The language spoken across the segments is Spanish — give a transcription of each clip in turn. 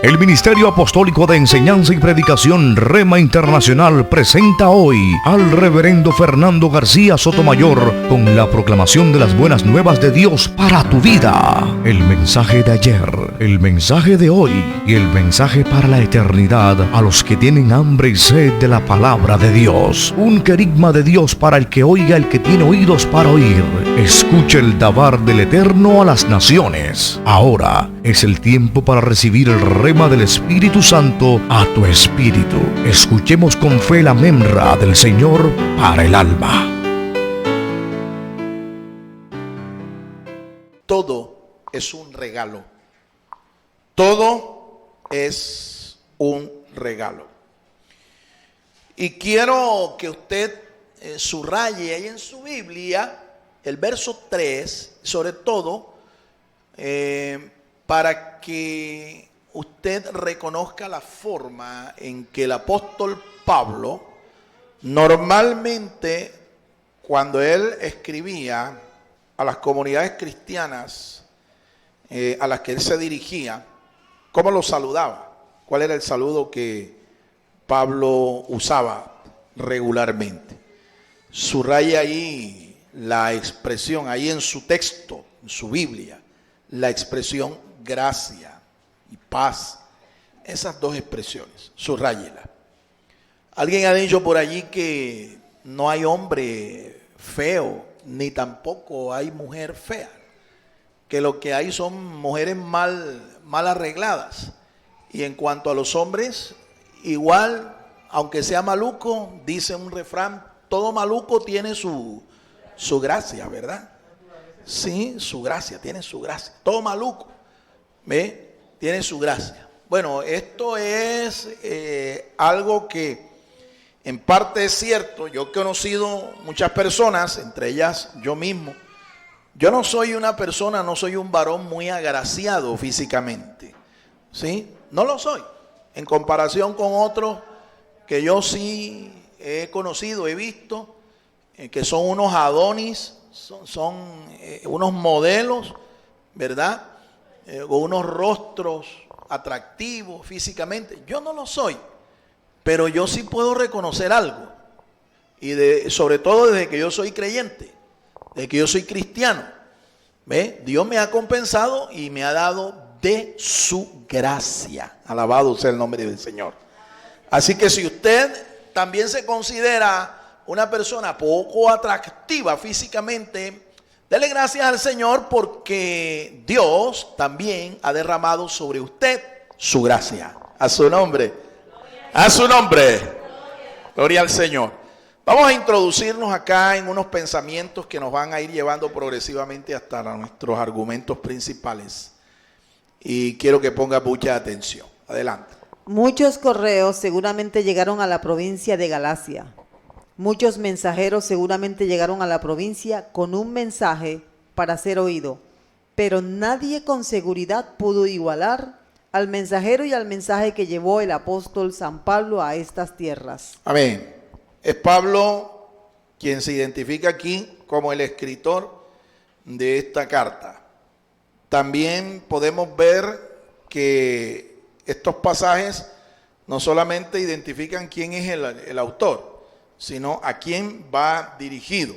El Ministerio Apostólico de Enseñanza y Predicación Rema Internacional presenta hoy al Reverendo Fernando García Sotomayor con la proclamación de las buenas nuevas de Dios para tu vida. El mensaje de ayer, el mensaje de hoy y el mensaje para la eternidad a los que tienen hambre y sed de la palabra de Dios. Un querigma de Dios para el que oiga, el que tiene oídos para oír. Escucha el dabar del Eterno a las naciones. Ahora es el tiempo para recibir el rema del Espíritu Santo a tu espíritu. Escuchemos con fe la memra del Señor para el alma. Todo es un regalo. Todo es un regalo. Y quiero que usted subraye ahí en su Biblia el verso 3, sobre todo para que usted reconozca la forma en que el apóstol Pablo normalmente, cuando él escribía a las comunidades cristianas a las que él se dirigía, cómo los saludaba, cuál era el saludo que Pablo usaba regularmente. Subraya ahí la expresión, ahí en su texto, en su Biblia, la expresión gracia y paz. Esas dos expresiones, subráyela. Alguien ha dicho por allí que no hay hombre feo, ni tampoco hay mujer fea, que lo que hay son mujeres mal arregladas. Y en cuanto a los hombres, igual, aunque sea maluco, dice un refrán, todo maluco tiene su gracia, ¿verdad? Sí, su gracia, tiene su gracia. Todo maluco, ¿ve? Tiene su gracia. Bueno, esto es algo que en parte es cierto. Yo he conocido muchas personas, entre ellas yo mismo. Yo no soy una persona, no soy un varón muy agraciado físicamente, ¿sí? No lo soy, en comparación con otros que yo sí he conocido, he visto, que son unos Adonis, son unos modelos, ¿verdad? Con unos rostros atractivos físicamente. Yo no lo soy, pero yo sí puedo reconocer algo. Y sobre todo desde que yo soy creyente, desde que yo soy cristiano. ¿Ve? Dios me ha compensado y me ha dado de su gracia. Alabado sea el nombre del Señor. Así que si usted también se considera una persona poco atractiva físicamente, dele gracias al Señor porque Dios también ha derramado sobre usted su gracia. A su nombre. A su nombre. Gloria al Señor. Vamos a introducirnos acá en unos pensamientos que nos van a ir llevando progresivamente hasta nuestros argumentos principales. Y quiero que ponga mucha atención. Adelante. Muchos correos seguramente llegaron a la provincia de Galacia. Muchos mensajeros seguramente llegaron a la provincia con un mensaje para ser oído, pero nadie con seguridad pudo igualar al mensajero y al mensaje que llevó el apóstol San Pablo a estas tierras. Amén. Es Pablo quien se identifica aquí como el escritor de esta carta. También podemos ver que estos pasajes no solamente identifican quién es el autor, sino a quién va dirigido.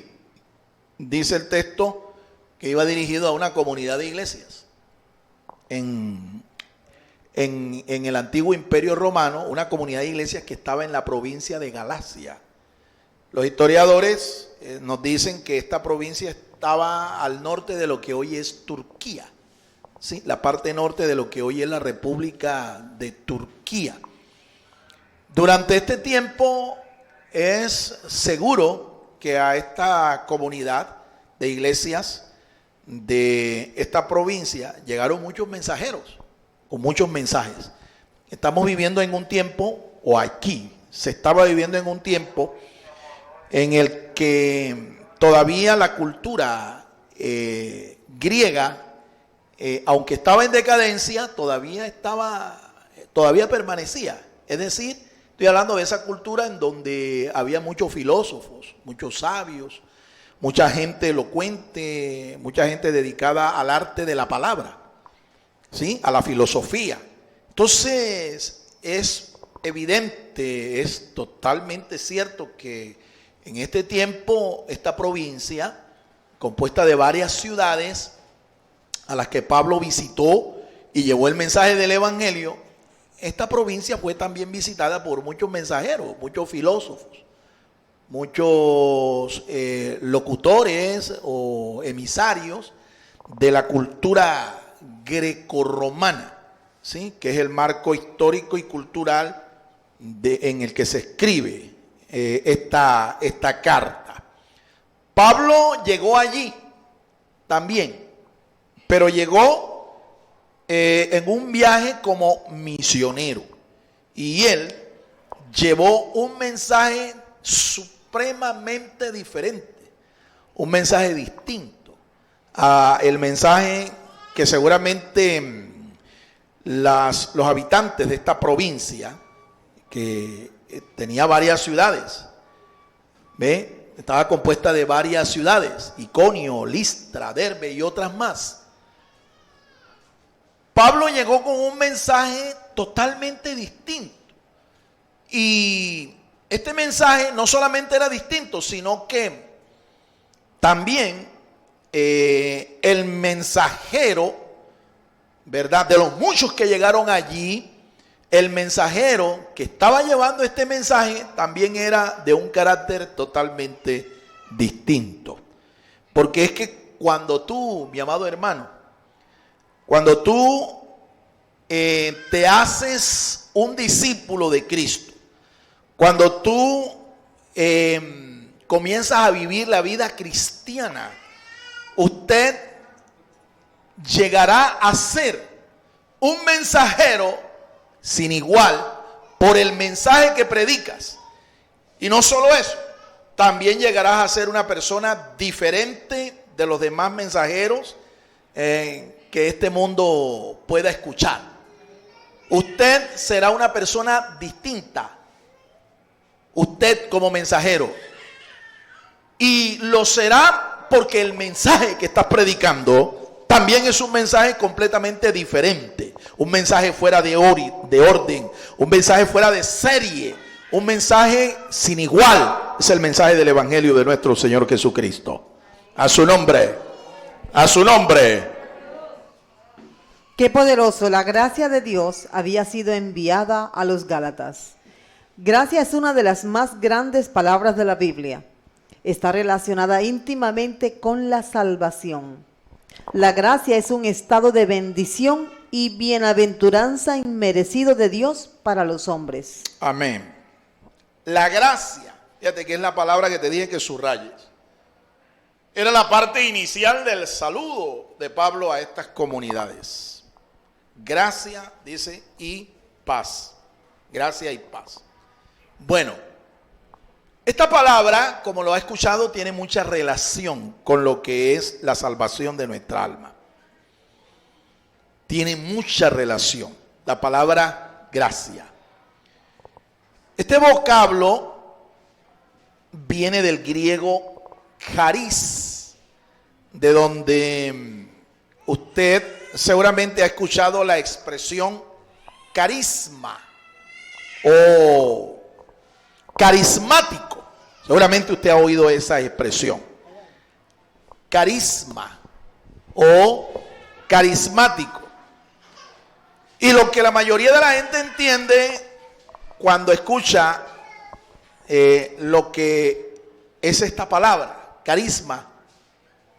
Dice el texto que iba dirigido a una comunidad de iglesias. En el antiguo imperio romano, una comunidad de iglesias que estaba en la provincia de Galacia. Los historiadores nos dicen que esta provincia estaba al norte de lo que hoy es Turquía. ¿Sí? La parte norte de lo que hoy es la República de Turquía. Durante este tiempo es seguro que a esta comunidad de iglesias de esta provincia llegaron muchos mensajeros con muchos mensajes. Estamos viviendo en un tiempo, o aquí se estaba viviendo en un tiempo en el que todavía la cultura griega, aunque estaba en decadencia, todavía permanecía. Es decir, estoy hablando de esa cultura en donde había muchos filósofos, muchos sabios, mucha gente elocuente, mucha gente dedicada al arte de la palabra, ¿sí? A la filosofía. Entonces, es evidente, es totalmente cierto que en este tiempo esta provincia, compuesta de varias ciudades a las que Pablo visitó y llevó el mensaje del evangelio, esta provincia fue también visitada por muchos mensajeros, muchos filósofos, muchos locutores o emisarios de la cultura grecorromana, ¿sí? Que es el marco histórico y cultural en el que se escribe esta carta. Pablo llegó allí también, pero llegó en un viaje como misionero, y él llevó un mensaje supremamente diferente, un mensaje distinto a el mensaje que seguramente los habitantes de esta provincia, que tenía varias ciudades, ¿ve? Estaba compuesta de varias ciudades, Iconio, Listra, Derbe y otras más. Pablo llegó con un mensaje totalmente distinto. Y este mensaje no solamente era distinto, sino que también el mensajero, ¿verdad? De los muchos que llegaron allí, el mensajero que estaba llevando este mensaje también era de un carácter totalmente distinto. Porque es que cuando tú, mi amado hermano, cuando tú te haces un discípulo de Cristo, cuando tú comienzas a vivir la vida cristiana, usted llegará a ser un mensajero sin igual por el mensaje que predicas. Y no solo eso, también llegarás a ser una persona diferente de los demás mensajeros que este mundo pueda escuchar. Usted será una persona distinta, usted como mensajero, y lo será porque el mensaje que estás predicando también es un mensaje completamente diferente, un mensaje fuera de orden, un mensaje fuera de serie, un mensaje sin igual. Es el mensaje del evangelio de nuestro Señor Jesucristo. A su nombre, a su nombre. Qué poderoso, la gracia de Dios había sido enviada a los Gálatas. Gracia es una de las más grandes palabras de la Biblia. Está relacionada íntimamente con la salvación. La gracia es un estado de bendición y bienaventuranza inmerecido de Dios para los hombres. Amén. La gracia, fíjate que es la palabra que te dije que subrayes. Era la parte inicial del saludo de Pablo a estas comunidades. Gracia, dice, y paz. Gracia y paz. Bueno, esta palabra, como lo ha escuchado, tiene mucha relación con lo que es la salvación de nuestra alma. Tiene mucha relación. La palabra gracia. Este vocablo viene del griego charis, de donde usted seguramente ha escuchado la expresión carisma o carismático. Seguramente usted ha oído esa expresión. Carisma o carismático. Y lo que la mayoría de la gente entiende cuando escucha lo que es esta palabra, carisma,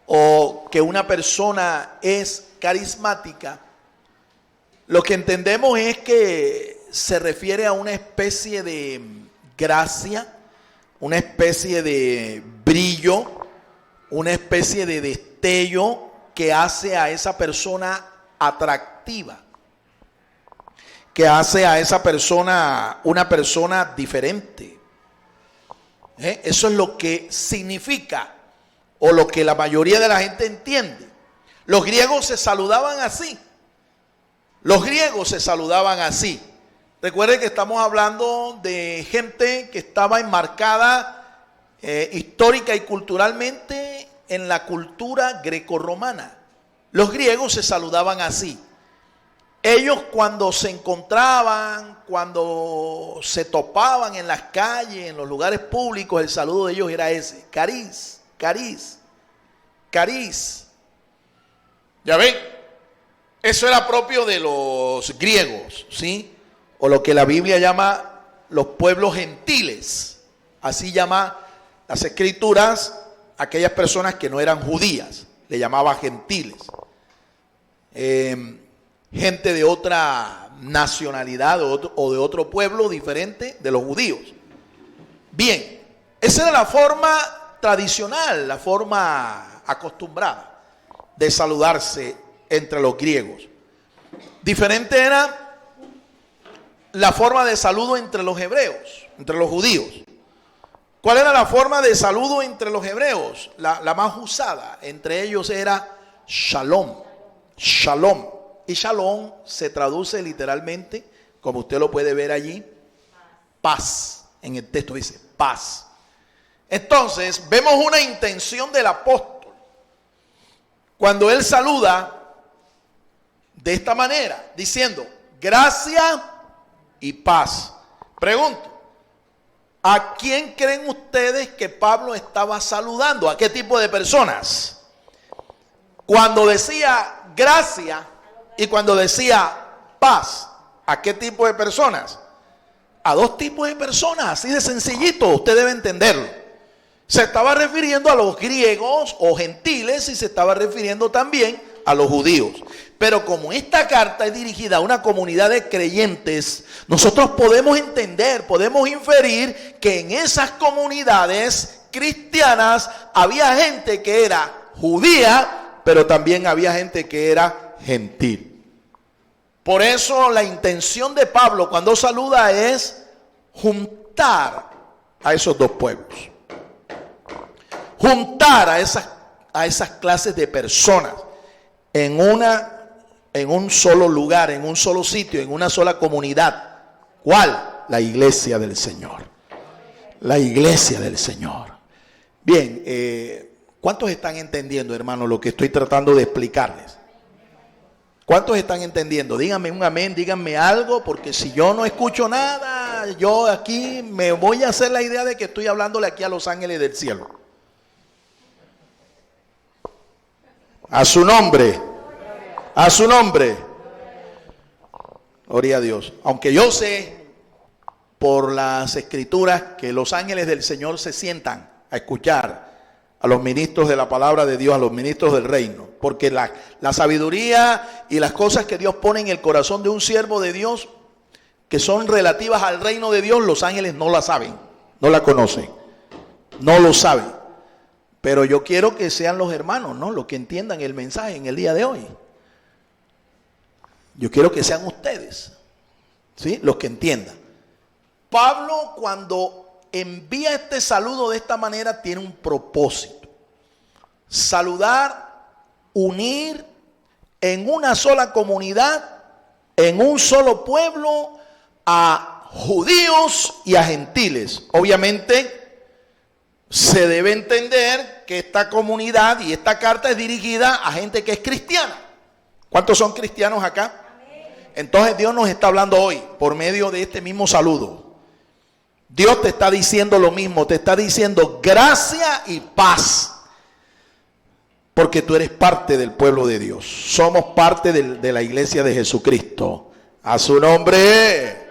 o que una persona es carismática, lo que entendemos es que se refiere a una especie de gracia, una especie de brillo, una especie de destello que hace a esa persona atractiva, que hace a esa persona una persona diferente. Eso es lo que significa, o lo que la mayoría de la gente entiende. Los griegos se saludaban así. Los griegos se saludaban así. Recuerden que estamos hablando de gente que estaba enmarcada histórica y culturalmente en la cultura grecorromana. Los griegos se saludaban así. ellos cuando se encontraban, cuando se topaban en las calles, en los lugares públicos, el saludo de ellos era ese: cariz, cariz, cariz. ¿Ya ven? Eso era propio de los griegos, ¿sí? O lo que la Biblia llama los pueblos gentiles. Así llama las escrituras aquellas personas que no eran judías. Le llamaba gentiles. Gente de otra nacionalidad o de otro pueblo diferente de los judíos. Bien, esa era la forma tradicional, la forma acostumbrada de saludarse entre los griegos. Diferente era la forma de saludo entre los hebreos, entre los judíos. ¿Cuál era la forma de saludo entre los hebreos? La más usada entre ellos era shalom, shalom. Y shalom se traduce literalmente, como usted lo puede ver allí, paz. En el texto dice paz. Entonces vemos una intención del apóstol cuando él saluda de esta manera, diciendo gracia y paz. Pregunto, ¿a quién creen ustedes que Pablo estaba saludando? ¿A qué tipo de personas? Cuando decía gracia y cuando decía paz, ¿a qué tipo de personas? A dos tipos de personas, así de sencillito, usted debe entenderlo. Se estaba refiriendo a los griegos o gentiles y se estaba refiriendo también a los judíos. Pero como esta carta es dirigida a una comunidad de creyentes, nosotros podemos entender, podemos inferir que en esas comunidades cristianas había gente que era judía, pero también había gente que era gentil. Por eso la intención de Pablo cuando saluda es juntar a esos dos pueblos. Juntar a esas clases de personas en un solo lugar, en un solo sitio, en una sola comunidad. ¿Cuál? La iglesia del Señor. La iglesia del Señor. Bien, ¿cuántos están entendiendo, hermano, lo que estoy tratando de explicarles? ¿Cuántos están entendiendo? Díganme un amén, díganme algo, porque si yo no escucho nada, yo aquí me voy a hacer la idea de que estoy hablándole aquí a los ángeles del cielo. A su nombre. A su nombre. Gloria a Dios. Aunque yo sé por las escrituras que los ángeles del Señor se sientan a escuchar a los ministros de la palabra de Dios, a los ministros del reino. Porque la sabiduría y las cosas que Dios pone en el corazón de un siervo de Dios, que son relativas al reino de Dios, los ángeles no la saben, no la conocen, no lo saben. Pero yo quiero que sean los hermanos, ¿no?, los que entiendan el mensaje en el día de hoy. Yo quiero que sean ustedes, ¿sí?, los que entiendan. Pablo, cuando envía este saludo de esta manera, tiene un propósito: saludar, unir en una sola comunidad, en un solo pueblo, a judíos y a gentiles. Obviamente se debe entender que esta comunidad y esta carta es dirigida a gente que es cristiana. ¿Cuántos son cristianos acá? Entonces Dios nos está hablando hoy por medio de este mismo saludo. Dios te está diciendo lo mismo, te está diciendo gracia y paz, porque tú eres parte del pueblo de Dios. Somos parte de la iglesia de Jesucristo. A su nombre.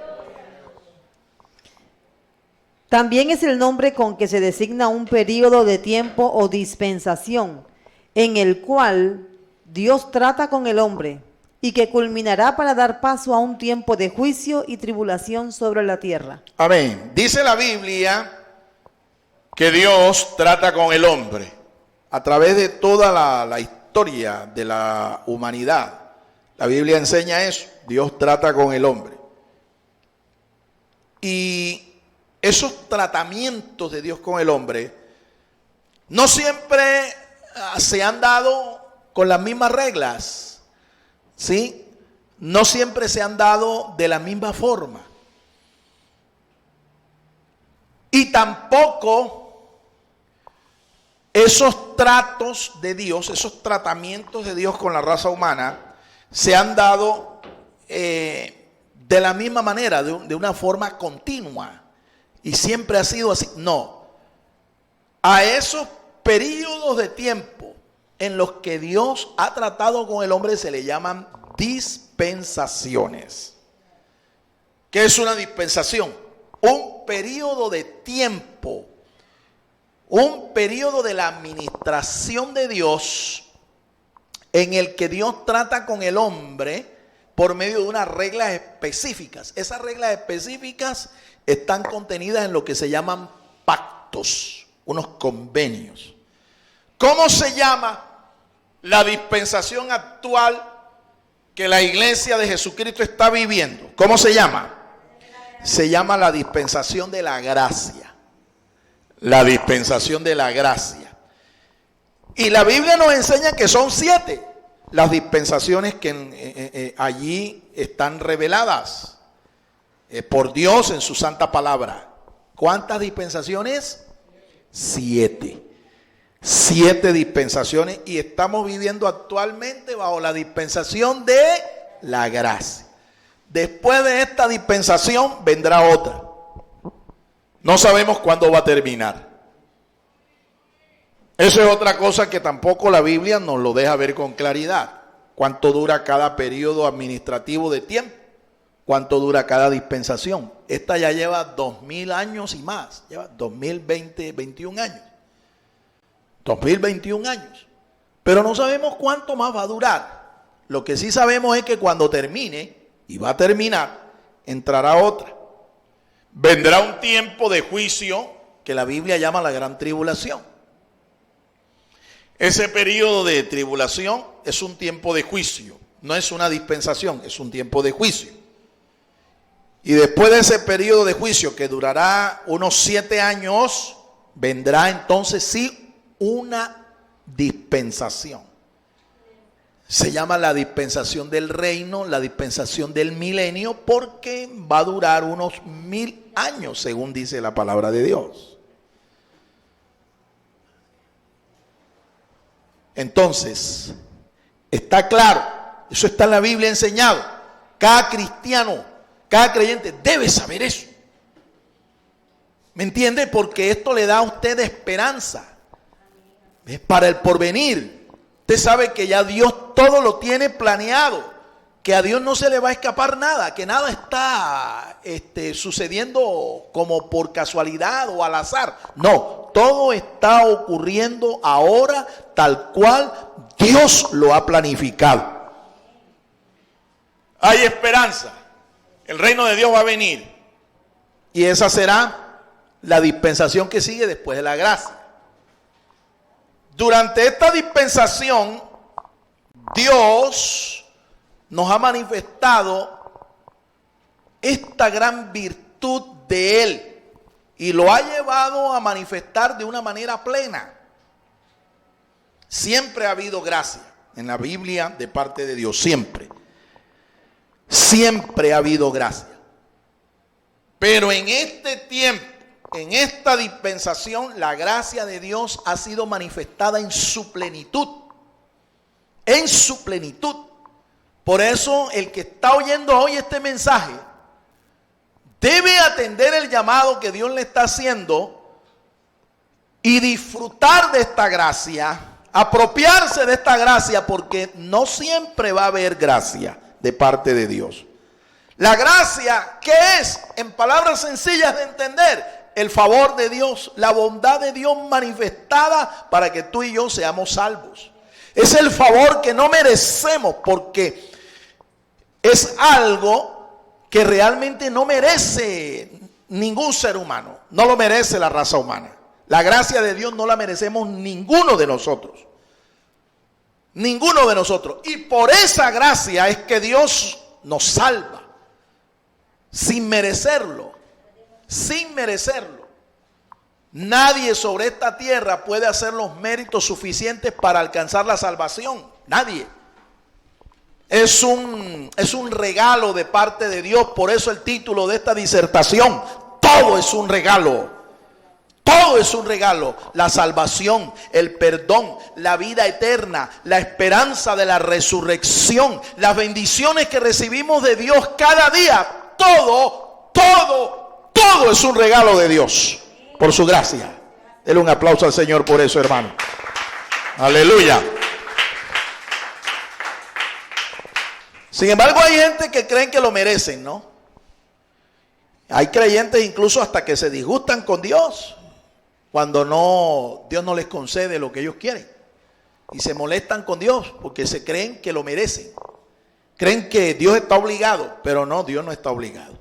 También es el nombre con que se designa un período de tiempo o dispensación en el cual Dios trata con el hombre y que culminará para dar paso a un tiempo de juicio y tribulación sobre la tierra. Amén. Dice la Biblia que Dios trata con el hombre a través de toda la historia de la humanidad. La Biblia enseña eso. Dios trata con el hombre. Y esos tratamientos de Dios con el hombre no siempre se han dado con las mismas reglas, ¿sí? No siempre se han dado de la misma forma. Y tampoco esos tratos de Dios, esos tratamientos de Dios con la raza humana se han dado de la misma manera, de una forma continua, y siempre ha sido así. No. A esos periodos de tiempo en los que Dios ha tratado con el hombre se le llaman dispensaciones. ¿Qué es una dispensación? Un periodo de tiempo, un periodo de la administración de Dios en el que Dios trata con el hombre por medio de unas reglas específicas. Esas reglas específicas están contenidas en lo que se llaman pactos, unos convenios. ¿Cómo se llama la dispensación actual que la iglesia de Jesucristo está viviendo? ¿Cómo se llama? Se llama la dispensación de la gracia. La dispensación de la gracia. Y la Biblia nos enseña que son 7 las dispensaciones que allí están reveladas por Dios en su santa palabra. ¿Cuántas dispensaciones? 7. 7 dispensaciones, y estamos viviendo actualmente bajo la dispensación de la gracia. Después de esta dispensación vendrá otra. No sabemos cuándo va a terminar. Eso es otra cosa que tampoco la Biblia nos lo deja ver con claridad. ¿Cuánto dura cada periodo administrativo de tiempo? ¿Cuánto dura cada dispensación? Esta ya lleva 2000 años y más. Lleva 21 años. 2021 años. Pero no sabemos cuánto más va a durar. Lo que sí sabemos es que cuando termine, y va a terminar, entrará otra. Vendrá un tiempo de juicio que la Biblia llama la gran tribulación. Ese periodo de tribulación es un tiempo de juicio, no es una dispensación, es un tiempo de juicio. Y después de ese periodo de juicio, que durará unos 7 años, vendrá entonces sí una dispensación. Se llama la dispensación del reino, la dispensación del milenio, porque va a durar unos 1000 años, según dice la palabra de Dios. Entonces, está claro, eso está en la Biblia enseñado. Cada cristiano, cada creyente debe saber eso. ¿Me entiende? Porque esto le da a usted esperanza. Es para el porvenir. Usted sabe que ya Dios todo lo tiene planeado, que a Dios no se le va a escapar nada, que nada está sucediendo como por casualidad o al azar. No, todo está ocurriendo ahora tal cual Dios lo ha planificado. Hay esperanza. El reino de Dios va a venir. Y esa será la dispensación que sigue después de la gracia. Durante esta dispensación, Dios nos ha manifestado esta gran virtud de Él y lo ha llevado a manifestar de una manera plena. Siempre ha habido gracia en la Biblia de parte de Dios, siempre. Siempre ha habido gracia. Pero en este tiempo, en esta dispensación, la gracia de Dios ha sido manifestada en su plenitud. En su plenitud. Por eso el que está oyendo hoy este mensaje debe atender el llamado que Dios le está haciendo y disfrutar de esta gracia, apropiarse de esta gracia, porque no siempre va a haber gracia de parte de Dios. La gracia, ¿qué es? En palabras sencillas de entender, el favor de Dios, la bondad de Dios manifestada para que tú y yo seamos salvos. Es el favor que no merecemos, porque es algo que realmente no merece ningún ser humano. No lo merece la raza humana. La gracia de Dios no la merecemos ninguno de nosotros. Ninguno de nosotros. Y por esa gracia es que Dios nos salva. Sin merecerlo. Sin merecerlo. Nadie sobre esta tierra puede hacer los méritos suficientes para alcanzar la salvación. Nadie. Es un regalo de parte de Dios. Por eso el título de esta disertación: todo es un regalo. Todo es un regalo. La salvación, el perdón, la vida eterna, la esperanza de la resurrección, las bendiciones que recibimos de Dios cada día. Todo es un regalo de Dios por su gracia. Denle un aplauso al Señor por eso, hermano. Aleluya. Sin embargo, hay gente que creen que lo merecen, ¿no? Hay creyentes incluso hasta que se disgustan con Dios cuando Dios no les concede lo que ellos quieren. Y se molestan con Dios porque se creen que lo merecen. Creen que Dios está obligado, pero no, Dios no está obligado.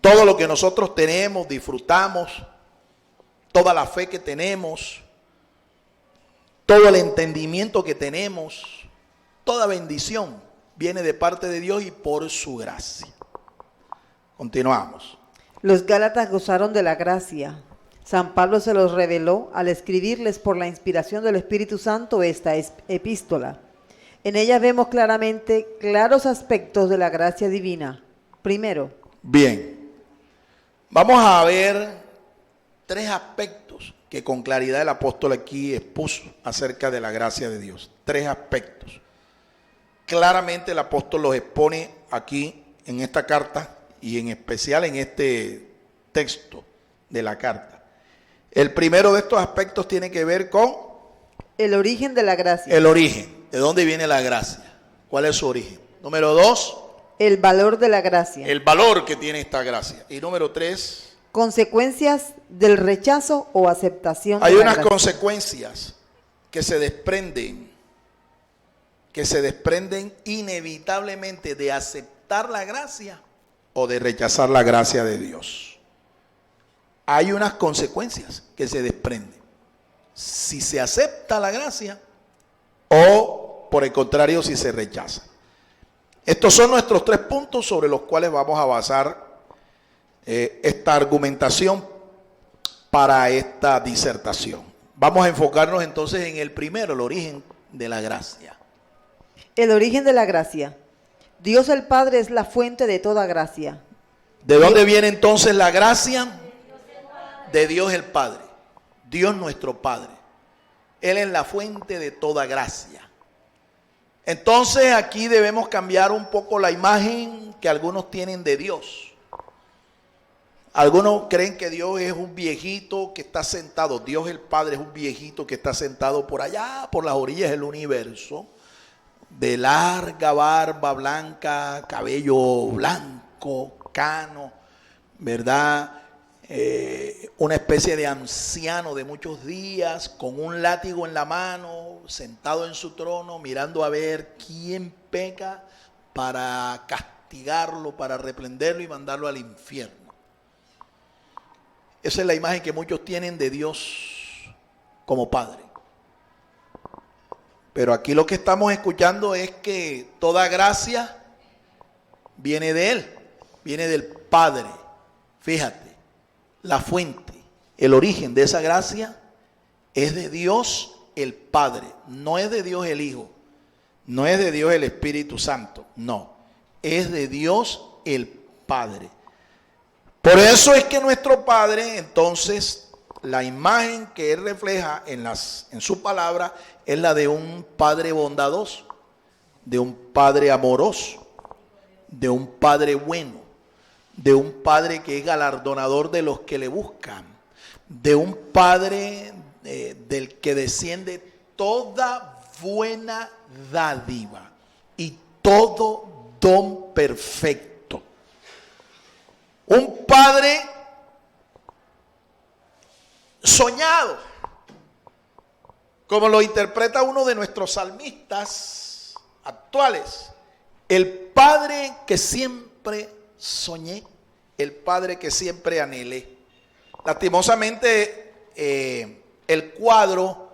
Todo lo que nosotros tenemos, disfrutamos, toda la fe que tenemos, todo el entendimiento que tenemos, toda bendición viene de parte de Dios y por su gracia. Continuamos. Los Gálatas gozaron de la gracia. San Pablo se los reveló al escribirles por la inspiración del Espíritu Santo esta epístola. En ella vemos claramente claros aspectos de la gracia divina. Primero. Bien. Vamos a ver 3 aspectos que con claridad el apóstol aquí expuso acerca de la gracia de Dios. 3 aspectos. Claramente el apóstol los expone aquí en esta carta y en especial en este texto de la carta. El primero de estos aspectos tiene que ver con el origen de la gracia. El origen. ¿De dónde viene la gracia? ¿Cuál es su origen? Número 2. El valor de la gracia. El valor que tiene esta gracia. Y número 3. Consecuencias del rechazo o aceptación. Hay unas consecuencias que se desprenden inevitablemente de aceptar la gracia o de rechazar la gracia de Dios. Hay unas consecuencias que se desprenden si se acepta la gracia o por el contrario si se rechaza. Estos son nuestros 3 puntos sobre los cuales vamos a basar esta argumentación para esta disertación. Vamos a enfocarnos entonces en el primero, el origen de la gracia. El origen de la gracia. Dios el Padre es la fuente de toda gracia. ¿De dónde viene entonces la gracia? De Dios el Padre. Dios nuestro Padre. Él es la fuente de toda gracia. Entonces aquí debemos cambiar un poco la imagen que algunos tienen de Dios. Algunos creen que Dios es un viejito que está sentado. Dios el Padre es un viejito que está sentado por allá, por las orillas del universo, de larga barba blanca, cabello blanco, cano, ¿verdad? Una especie de anciano de muchos días, con un látigo en la mano, sentado en su trono, mirando a ver quién peca para castigarlo, para reprenderlo y mandarlo al infierno. Esa es la imagen que muchos tienen de Dios como Padre. Pero aquí lo que estamos escuchando es que toda gracia viene de Él, viene del Padre. Fíjate. La fuente, el origen de esa gracia es de Dios el Padre, no es de Dios el Hijo, no es de Dios el Espíritu Santo, no, es de Dios el Padre. Por eso es que nuestro Padre, entonces, la imagen que Él refleja en su palabra es la de un Padre bondadoso, de un Padre amoroso, de un Padre bueno, de un Padre que es galardonador de los que le buscan, de un Padre del que desciende toda buena dádiva y todo don perfecto. Un Padre soñado, como lo interpreta uno de nuestros salmistas actuales, el Padre que siempre soñé, el Padre que siempre anhelé. Lastimosamente, el cuadro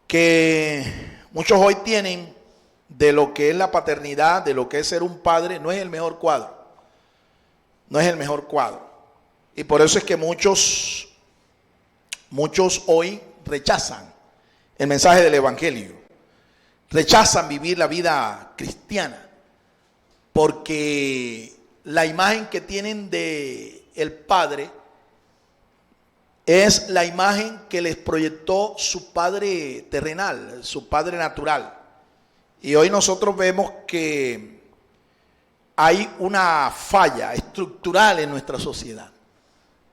que muchos hoy tienen de lo que es la paternidad, de lo que es ser un padre, no es el mejor cuadro. No es el mejor cuadro. Y por eso es que muchos hoy rechazan el mensaje del Evangelio. Rechazan vivir la vida cristiana porque la imagen que tienen de el Padre es la imagen que les proyectó su padre terrenal, su padre natural. Y hoy nosotros vemos que hay una falla estructural en nuestra sociedad.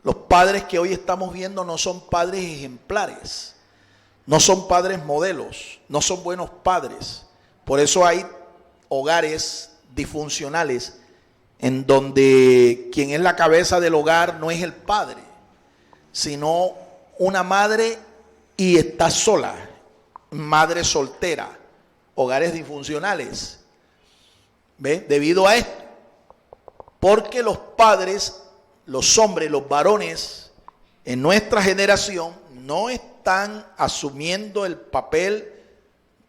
Los padres que hoy estamos viendo no son padres ejemplares, no son padres modelos, no son buenos padres. Por eso hay hogares disfuncionales en donde quien es la cabeza del hogar no es el padre, sino una madre y está sola, madre soltera, hogares disfuncionales. ¿Ve? Debido a esto, porque los padres, los hombres, los varones en nuestra generación no están asumiendo el papel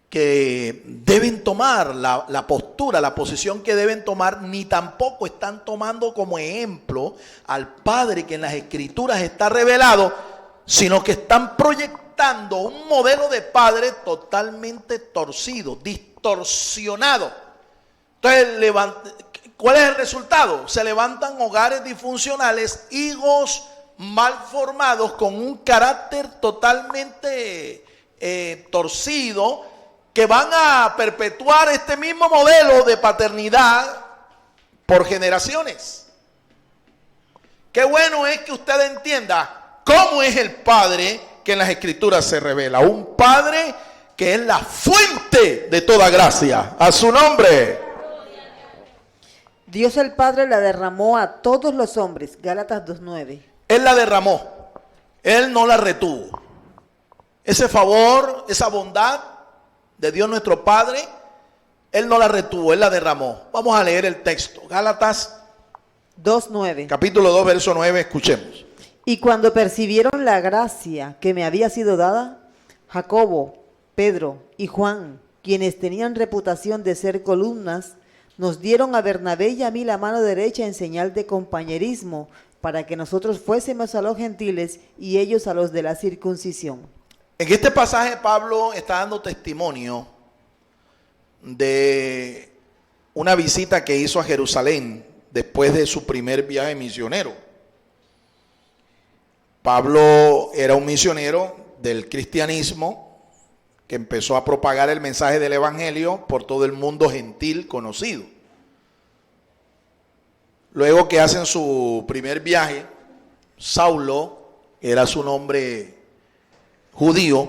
que deben tomar, la postura, la posición que deben tomar, ni tampoco están tomando como ejemplo al Padre que en las Escrituras está revelado, sino que están proyectando un modelo de padre totalmente torcido, distorsionado. Entonces, ¿cuál es el resultado? Se levantan hogares disfuncionales, hijos mal formados con un carácter totalmente torcido, que van a perpetuar este mismo modelo de paternidad por generaciones. Qué bueno es que usted entienda cómo es el Padre que en las Escrituras se revela. Un Padre que es la fuente de toda gracia. A su nombre. Dios el Padre la derramó a todos los hombres. Gálatas 2:9. Él la derramó. Él no la retuvo. Ese favor, esa bondad de Dios nuestro Padre, Él no la retuvo, Él la derramó. Vamos a leer el texto. Gálatas 2:9. Capítulo 2, verso 9, escuchemos. Y cuando percibieron la gracia que me había sido dada, Jacobo, Pedro y Juan, quienes tenían reputación de ser columnas, nos dieron a Bernabé y a mí la mano derecha en señal de compañerismo, para que nosotros fuésemos a los gentiles y ellos a los de la circuncisión. En este pasaje Pablo está dando testimonio de una visita que hizo a Jerusalén después de su primer viaje misionero. Pablo era un misionero del cristianismo que empezó a propagar el mensaje del evangelio por todo el mundo gentil conocido. Luego que hacen su primer viaje, Saulo, era su nombre judío,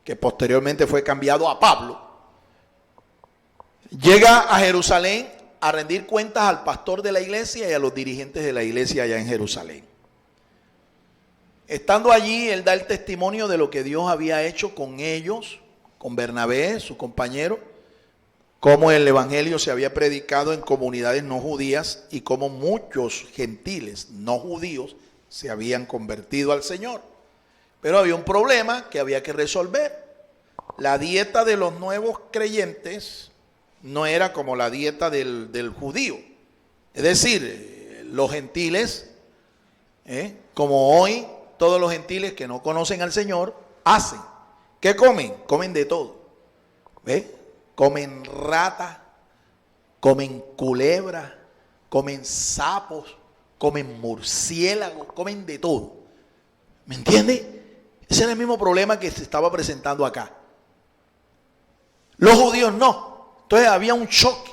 que posteriormente fue cambiado a Pablo, llega a Jerusalén a rendir cuentas al pastor de la iglesia y a los dirigentes de la iglesia allá en Jerusalén. Estando allí, él da el testimonio de lo que Dios había hecho con ellos, con Bernabé, su compañero, cómo el evangelio se había predicado en comunidades no judías y cómo muchos gentiles no judíos se habían convertido al Señor. Pero había un problema que había que resolver. La dieta de los nuevos creyentes no era como la dieta del judío. Es decir, los gentiles, como hoy todos los gentiles que no conocen al Señor, hacen. ¿Qué comen? Comen de todo. ¿Ve? Comen rata, comen culebra, comen sapos, comen murciélagos, comen de todo. ¿Me entiende? Ese era el mismo problema que se estaba presentando acá. Los judíos no. Entonces había un choque.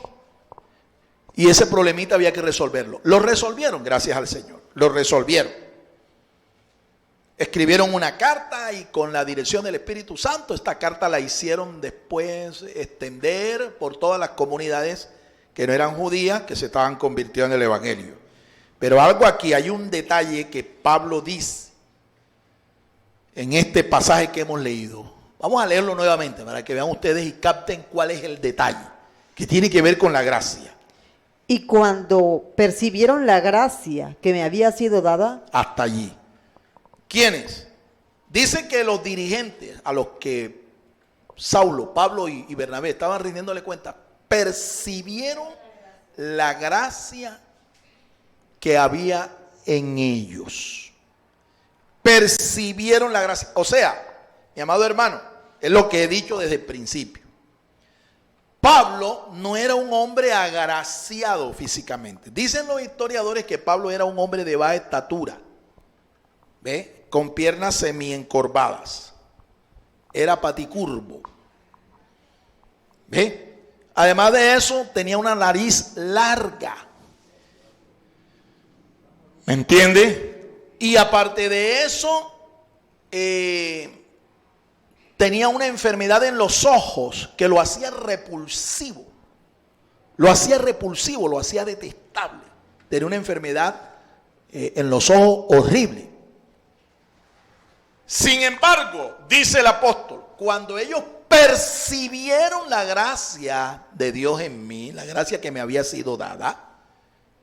Y ese problemita había que resolverlo. Lo resolvieron, gracias al Señor. Lo resolvieron. Escribieron una carta y con la dirección del Espíritu Santo, esta carta la hicieron después extender por todas las comunidades que no eran judías, que se estaban convirtiendo en el Evangelio. Pero algo aquí, hay un detalle que Pablo dice en este pasaje que hemos leído. Vamos a leerlo nuevamente para que vean ustedes y capten cuál es el detalle que tiene que ver con la gracia. Y cuando percibieron la gracia que me había sido dada, hasta allí. ¿Quiénes? Dice que los dirigentes a los que Saulo, Pablo y Bernabé estaban rindiéndole cuenta, percibieron la gracia que había en ellos. Percibieron la gracia. O sea, mi amado hermano, es lo que he dicho desde el principio. Pablo no era un hombre agraciado físicamente. Dicen los historiadores que Pablo era un hombre de baja estatura, ¿Ve? Con piernas semi-encorvadas. Era paticurvo. ¿Ve? Además de eso, tenía una nariz larga. ¿Me entiende? Y aparte de eso, tenía una enfermedad en los ojos que lo hacía repulsivo. Lo hacía repulsivo, lo hacía detestable. Tenía una enfermedad en los ojos horrible. Sin embargo, dice el apóstol, cuando ellos percibieron la gracia de Dios en mí, la gracia que me había sido dada,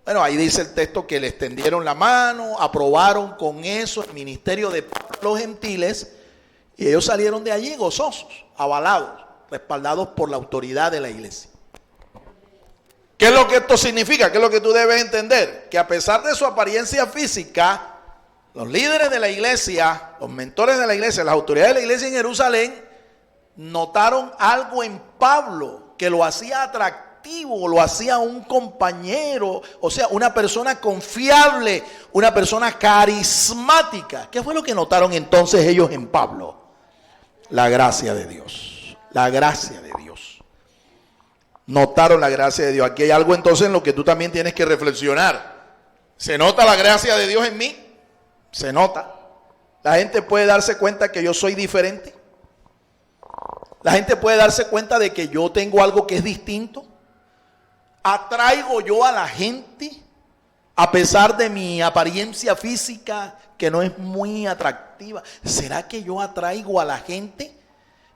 bueno, ahí dice el texto que le extendieron la mano, aprobaron con eso el ministerio de los gentiles, y ellos salieron de allí gozosos, avalados, respaldados por la autoridad de la iglesia. ¿Qué es lo que esto significa? ¿Qué es lo que tú debes entender? Que a pesar de su apariencia física, los líderes de la iglesia, los mentores de la iglesia, las autoridades de la iglesia en Jerusalén, notaron algo en Pablo que lo hacía atractivo, lo hacía un compañero, o sea, una persona confiable, una persona carismática. ¿Qué fue lo que notaron entonces ellos en Pablo? La gracia de Dios, la gracia de Dios. Notaron la gracia de Dios. Aquí hay algo entonces en lo que tú también tienes que reflexionar. ¿Se nota la gracia de Dios en mí? Se nota. La gente puede darse cuenta que yo soy diferente. La gente puede darse cuenta de que yo tengo algo que es distinto. ¿Atraigo yo a la gente a pesar de mi apariencia física que no es muy atractiva? ¿Será que yo atraigo a la gente?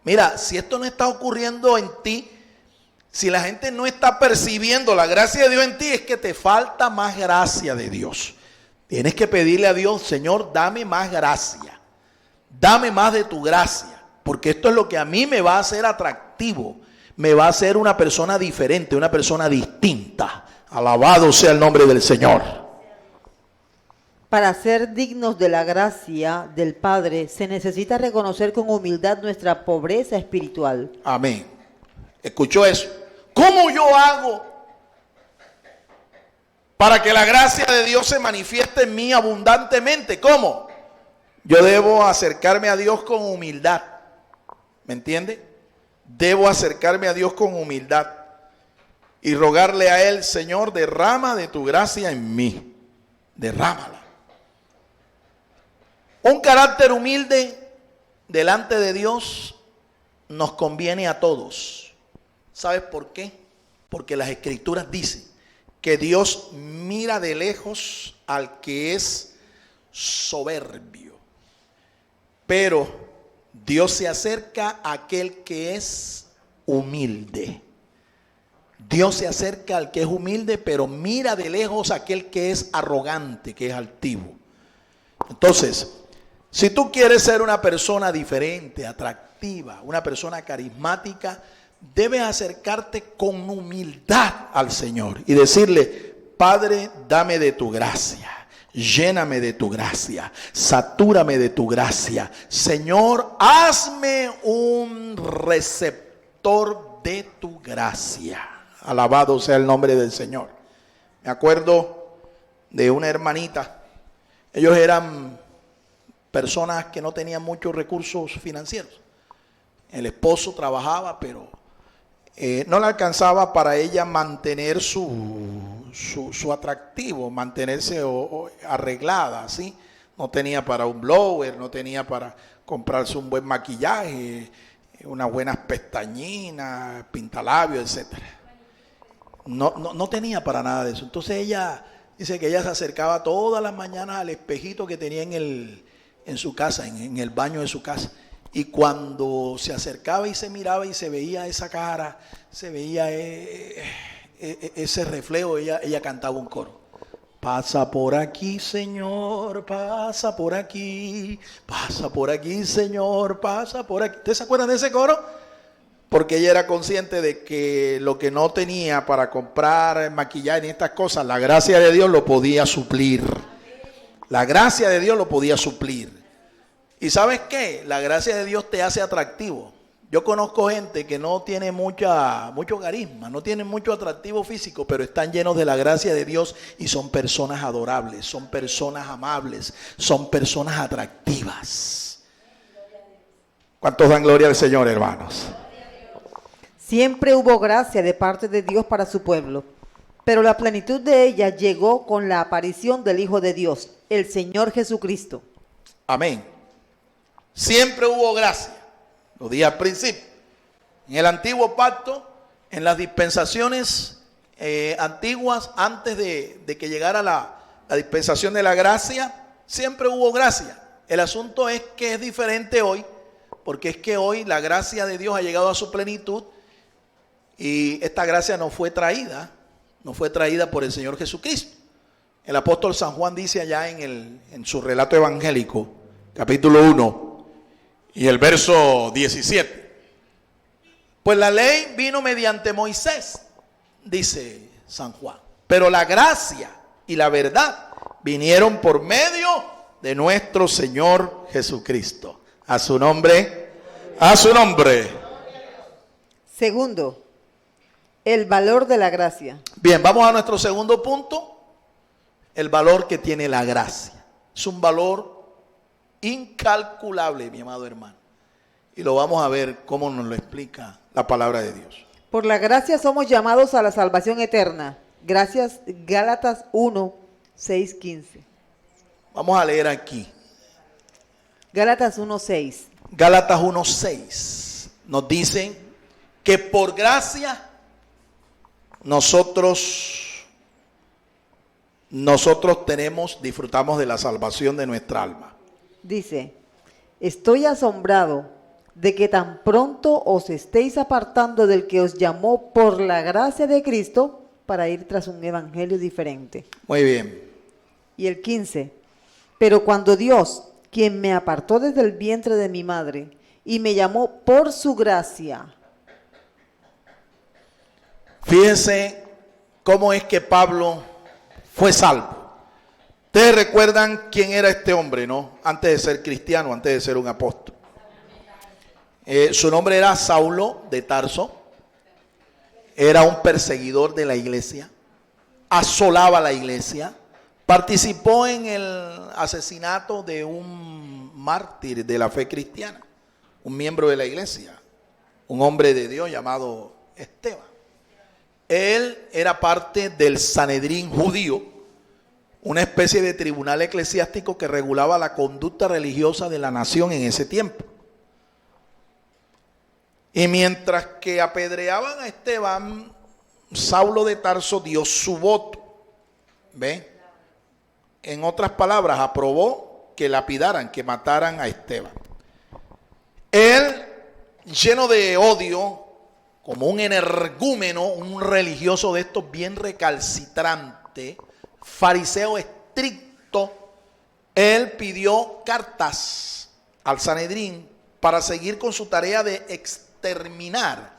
Mira, si esto no está ocurriendo en ti, si la gente no está percibiendo la gracia de Dios en ti, es que te falta más gracia de Dios. Tienes que pedirle a Dios, Señor, dame más gracia. Dame más de tu gracia. Porque esto es lo que a mí me va a hacer atractivo. Me va a hacer una persona diferente, una persona distinta. Alabado sea el nombre del Señor. Para ser dignos de la gracia del Padre, se necesita reconocer con humildad nuestra pobreza espiritual. Amén. ¿Escuchó eso? ¿Cómo yo hago para que la gracia de Dios se manifieste en mí abundantemente? ¿Cómo? Yo debo acercarme a Dios con humildad. ¿Me entiende? Debo acercarme a Dios con humildad y rogarle a Él, Señor, derrama de tu gracia en mí. Derrámala. Un carácter humilde delante de Dios nos conviene a todos. ¿Sabes por qué? Porque las Escrituras dicen que Dios mira de lejos al que es soberbio, pero Dios se acerca a aquel que es humilde. Dios se acerca al que es humilde, pero mira de lejos a aquel que es arrogante, que es altivo. Entonces, si tú quieres ser una persona diferente, atractiva, una persona carismática, debes acercarte con humildad al Señor y decirle, Padre, dame de tu gracia. Lléname de tu gracia, satúrame de tu gracia. Señor, hazme un receptor de tu gracia. Alabado sea el nombre del Señor. Me acuerdo de una hermanita. Ellos eran personas que no tenían muchos recursos financieros. El esposo trabajaba, pero no le alcanzaba para ella mantener su atractivo, mantenerse arreglada, ¿sí? No tenía para un blower, no tenía para comprarse un buen maquillaje, unas buenas pestañinas, pintalabios, etc. No tenía para nada de eso. Entonces ella dice que ella se acercaba todas las mañanas al espejito que tenía en su casa, en el baño de su casa. Y cuando se acercaba y se miraba y se veía esa cara, se veía ese reflejo, ella cantaba un coro. Pasa por aquí, Señor, pasa por aquí, Señor, pasa por aquí. ¿Ustedes se acuerdan de ese coro? Porque ella era consciente de que lo que no tenía para comprar maquillaje y estas cosas, la gracia de Dios lo podía suplir. La gracia de Dios lo podía suplir. ¿Y sabes qué? La gracia de Dios te hace atractivo. Yo conozco gente que no tiene mucho carisma, no tiene mucho atractivo físico, pero están llenos de la gracia de Dios y son personas adorables, son personas amables, son personas atractivas. ¿Cuántos dan gloria al Señor, hermanos? Siempre hubo gracia de parte de Dios para su pueblo, pero la plenitud de ella llegó con la aparición del Hijo de Dios, el Señor Jesucristo. Amén. Siempre hubo gracia. Lo dije al principio. En el antiguo pacto, en las dispensaciones antiguas, antes de que llegara la dispensación de la gracia, siempre hubo gracia. El asunto es que es diferente hoy, porque es que hoy la gracia de Dios ha llegado a su plenitud y esta gracia no fue traída por el Señor Jesucristo. El apóstol San Juan dice allá en su relato evangélico, capítulo 1, y el verso 17. Pues la ley vino mediante Moisés, dice San Juan. Pero la gracia y la verdad vinieron por medio de nuestro Señor Jesucristo. A su nombre, a su nombre. Segundo, el valor de la gracia. Bien, vamos a nuestro segundo punto. El valor que tiene la gracia. Es un valor incalculable, mi amado hermano. Y lo vamos a ver cómo nos lo explica la palabra de Dios. Por la gracia somos llamados a la salvación eterna. Gracias, Gálatas 1, 6, 15. Vamos a leer aquí. Gálatas 1, 6. Gálatas 1, 6. Nos dicen que por gracia nosotros disfrutamos de la salvación de nuestra alma. Dice, estoy asombrado de que tan pronto os estéis apartando del que os llamó por la gracia de Cristo para ir tras un evangelio diferente. Muy bien. Y el 15, pero cuando Dios, quien me apartó desde el vientre de mi madre y me llamó por su gracia. Fíjense cómo es que Pablo fue salvo. Ustedes recuerdan quién era este hombre, ¿no? Antes de ser cristiano, antes de ser un apóstol. Su nombre era Saulo de Tarso. Era un perseguidor de la iglesia. Asolaba la iglesia. Participó en el asesinato de un mártir de la fe cristiana. Un miembro de la iglesia. Un hombre de Dios llamado Esteban. Él era parte del Sanedrín judío. Una especie de tribunal eclesiástico que regulaba la conducta religiosa de la nación en ese tiempo. Y mientras que apedreaban a Esteban, Saulo de Tarso dio su voto. ¿Ve? En otras palabras, aprobó que lapidaran, que mataran a Esteban. Él, lleno de odio, como un energúmeno, un religioso de estos bien recalcitrante, fariseo estricto, él pidió cartas al Sanedrín para seguir con su tarea de exterminar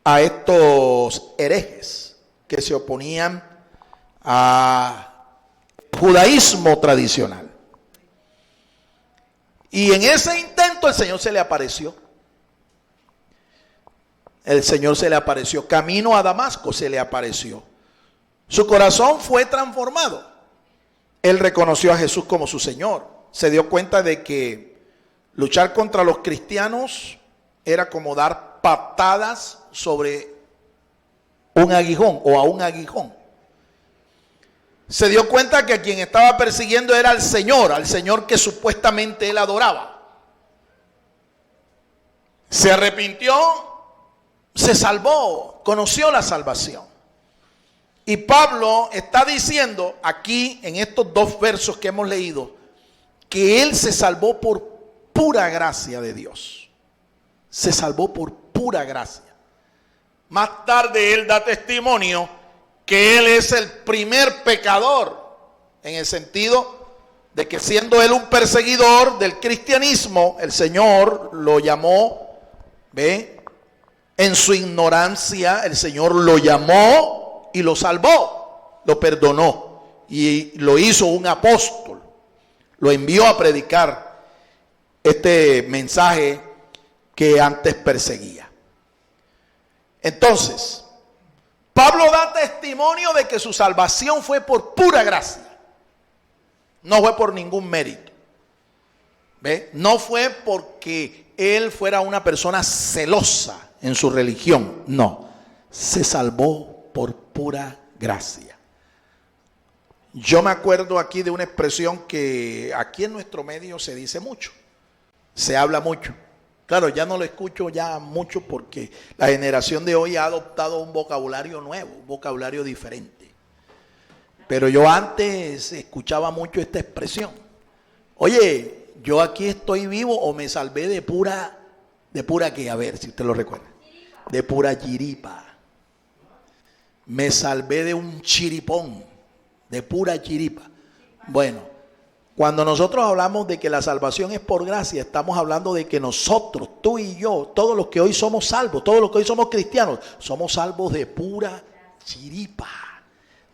a estos herejes que se oponían al judaísmo tradicional. Y en ese intento el Señor se le apareció. El Señor se le apareció. Camino a Damasco se le apareció. Su corazón fue transformado. Él reconoció a Jesús como su Señor. Se dio cuenta de que luchar contra los cristianos era como dar patadas sobre un aguijón o a un aguijón. Se dio cuenta que a quien estaba persiguiendo era al Señor que supuestamente él adoraba. Se arrepintió, se salvó, conoció la salvación. Y Pablo está diciendo aquí en estos dos versos que hemos leído que él se salvó por pura gracia de Dios. Se salvó por pura gracia. Más tarde él da testimonio que él es el primer pecador, en el sentido de que siendo él un perseguidor del cristianismo, el Señor lo llamó, ¿ve? En su ignorancia el Señor lo llamó y lo salvó, lo perdonó y lo hizo un apóstol, lo envió a predicar este mensaje que antes perseguía. Entonces, Pablo da testimonio de que su salvación fue por pura gracia. No fue por ningún mérito. ¿Ve? No fue porque él fuera una persona celosa en su religión. No, se salvó por pura gracia. Yo me acuerdo aquí de una expresión que aquí en nuestro medio se dice mucho, se habla mucho. Claro, ya no lo escucho ya mucho porque la generación de hoy ha adoptado un vocabulario nuevo, un vocabulario diferente. Pero yo antes escuchaba mucho esta expresión. Oye, yo aquí estoy vivo o me salvé de pura ¿qué? A ver si usted lo recuerda. De pura chiripa. Me salvé de un chiripón, de pura chiripa. Bueno, cuando nosotros hablamos de que la salvación es por gracia, estamos hablando de que nosotros, tú y yo, todos los que hoy somos salvos, todos los que hoy somos cristianos, somos salvos de pura chiripa,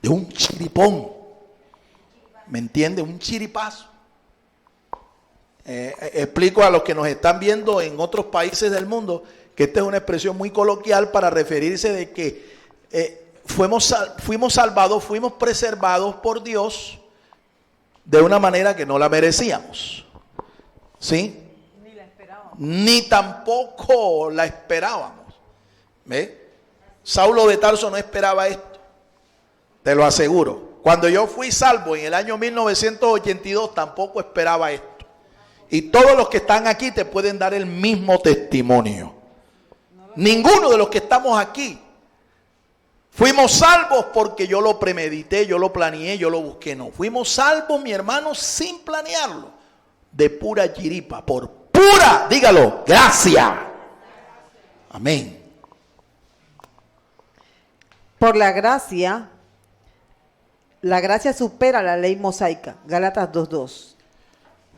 de un chiripón. ¿Me entiende? Un chiripazo. Explico a los que nos están viendo en otros países del mundo que esta es una expresión muy coloquial para referirse de que fuimos salvados, fuimos preservados por Dios de una manera que no la merecíamos. ¿Sí? Ni la esperábamos. Ni tampoco la esperábamos. ¿Ve? Saulo de Tarso no esperaba esto. Te lo aseguro. Cuando yo fui salvo en el año 1982 tampoco esperaba esto. Y todos los que están aquí te pueden dar el mismo testimonio. Ninguno de los que estamos aquí fuimos salvos porque yo lo premedité, yo lo planeé, yo lo busqué. No, fuimos salvos, mi hermano, sin planearlo. De pura chiripa, por pura, dígalo, gracia. Amén. Por la gracia supera la ley mosaica. Gálatas 2:2.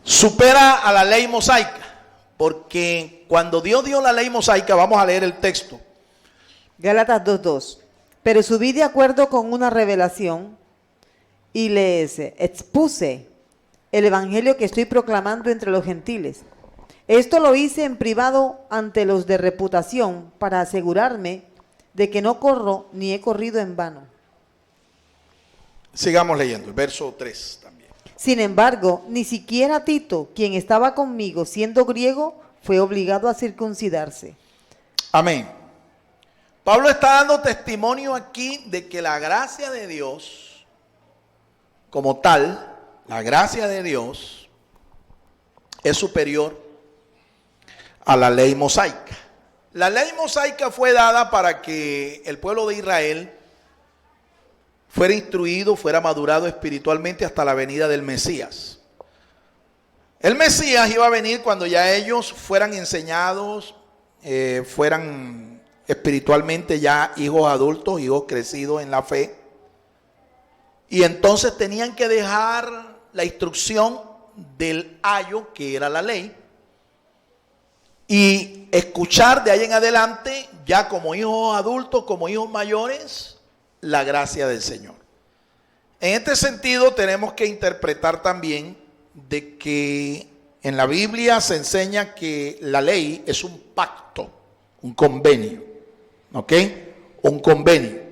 Supera a la ley mosaica, porque cuando Dios dio la ley mosaica, vamos a leer el texto. Gálatas 2:2. Pero subí de acuerdo con una revelación y les expuse el evangelio que estoy proclamando entre los gentiles. Esto lo hice en privado ante los de reputación para asegurarme de que no corro ni he corrido en vano. Sigamos leyendo, el verso 3 también. Sin embargo, ni siquiera Tito, quien estaba conmigo siendo griego, fue obligado a circuncidarse. Amén. Pablo está dando testimonio aquí de que la gracia de Dios, como tal, la gracia de Dios es superior a la ley mosaica. La ley mosaica fue dada para que el pueblo de Israel fuera instruido, fuera madurado espiritualmente hasta la venida del Mesías. El Mesías iba a venir cuando ya ellos fueran enseñados, fueran espiritualmente ya hijos adultos, hijos crecidos en la fe. Y entonces tenían que dejar la instrucción del ayo, que era la ley, y escuchar de ahí en adelante, ya como hijos adultos, como hijos mayores, la gracia del Señor. En este sentido tenemos que interpretar también de que en la Biblia se enseña que la ley es un pacto, un convenio, ¿ok? Un convenio.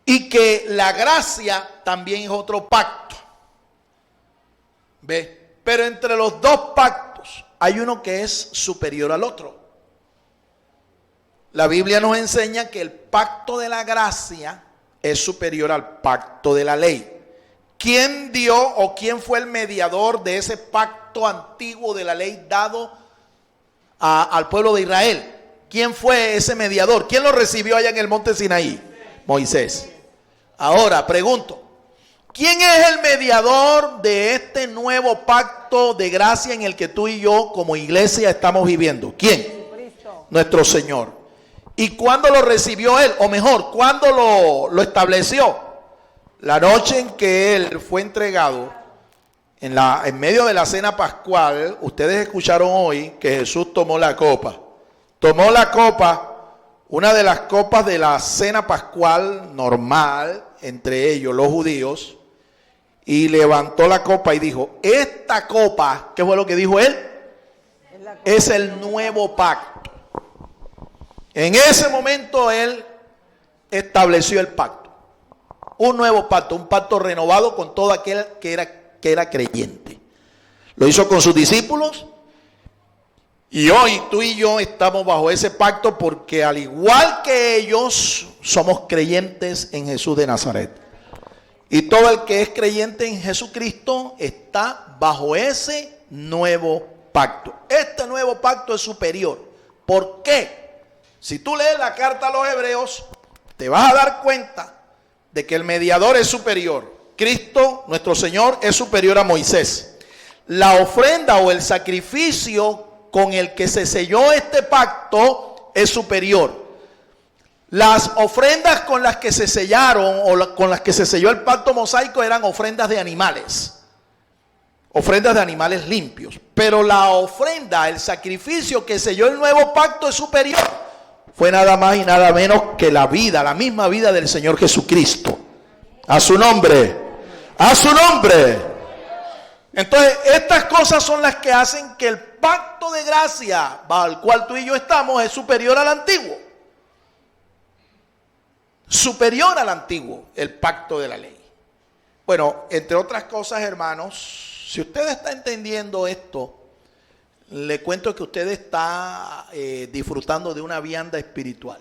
Y que la gracia también es otro pacto. ¿Ve? Pero entre los dos pactos hay uno que es superior al otro. La Biblia nos enseña que el pacto de la gracia es superior al pacto de la ley. ¿Quién dio o quién fue el mediador de ese pacto antiguo de la ley dado al pueblo de Israel? ¿Quién fue ese mediador? ¿Quién lo recibió allá en el monte Sinaí? Moisés. Ahora pregunto, ¿quién es el mediador de este nuevo pacto de gracia en el que tú y yo como iglesia estamos viviendo? ¿Quién? Nuestro Señor. ¿Y cuándo lo recibió Él? O mejor, ¿cuándo lo estableció? La noche en que Él fue entregado, en medio de la cena pascual. Ustedes escucharon hoy que Jesús tomó la copa. Tomó la copa, una de las copas de la cena pascual normal, entre ellos los judíos, y levantó la copa y dijo, esta copa, ¿qué fue lo que dijo Él? es el nuevo pacto. En ese momento Él estableció el pacto. Un nuevo pacto, un pacto renovado con todo aquel que era creyente. Lo hizo con sus discípulos. Y hoy tú y yo estamos bajo ese pacto porque al igual que ellos somos creyentes en Jesús de Nazaret. Y todo el que es creyente en Jesucristo está bajo ese nuevo pacto. Este nuevo pacto es superior. ¿Por qué? Si tú lees la carta a los Hebreos, te vas a dar cuenta de que el mediador es superior. Cristo, nuestro Señor, es superior a Moisés. La ofrenda o el sacrificio con el que se selló este pacto es superior. Las ofrendas con las que se sellaron o con las que se selló el pacto mosaico eran ofrendas de animales. Ofrendas de animales limpios. Pero la ofrenda, el sacrificio que selló el nuevo pacto es superior. Fue nada más y nada menos que la vida, la misma vida del Señor Jesucristo. A su nombre. A su nombre. Entonces, estas cosas son las que hacen que el pacto de gracia bajo el cual tú y yo estamos es superior al antiguo. Superior al antiguo, el pacto de la ley. Bueno, entre otras cosas, hermanos, si usted está entendiendo esto, le cuento que usted está disfrutando de una vianda espiritual.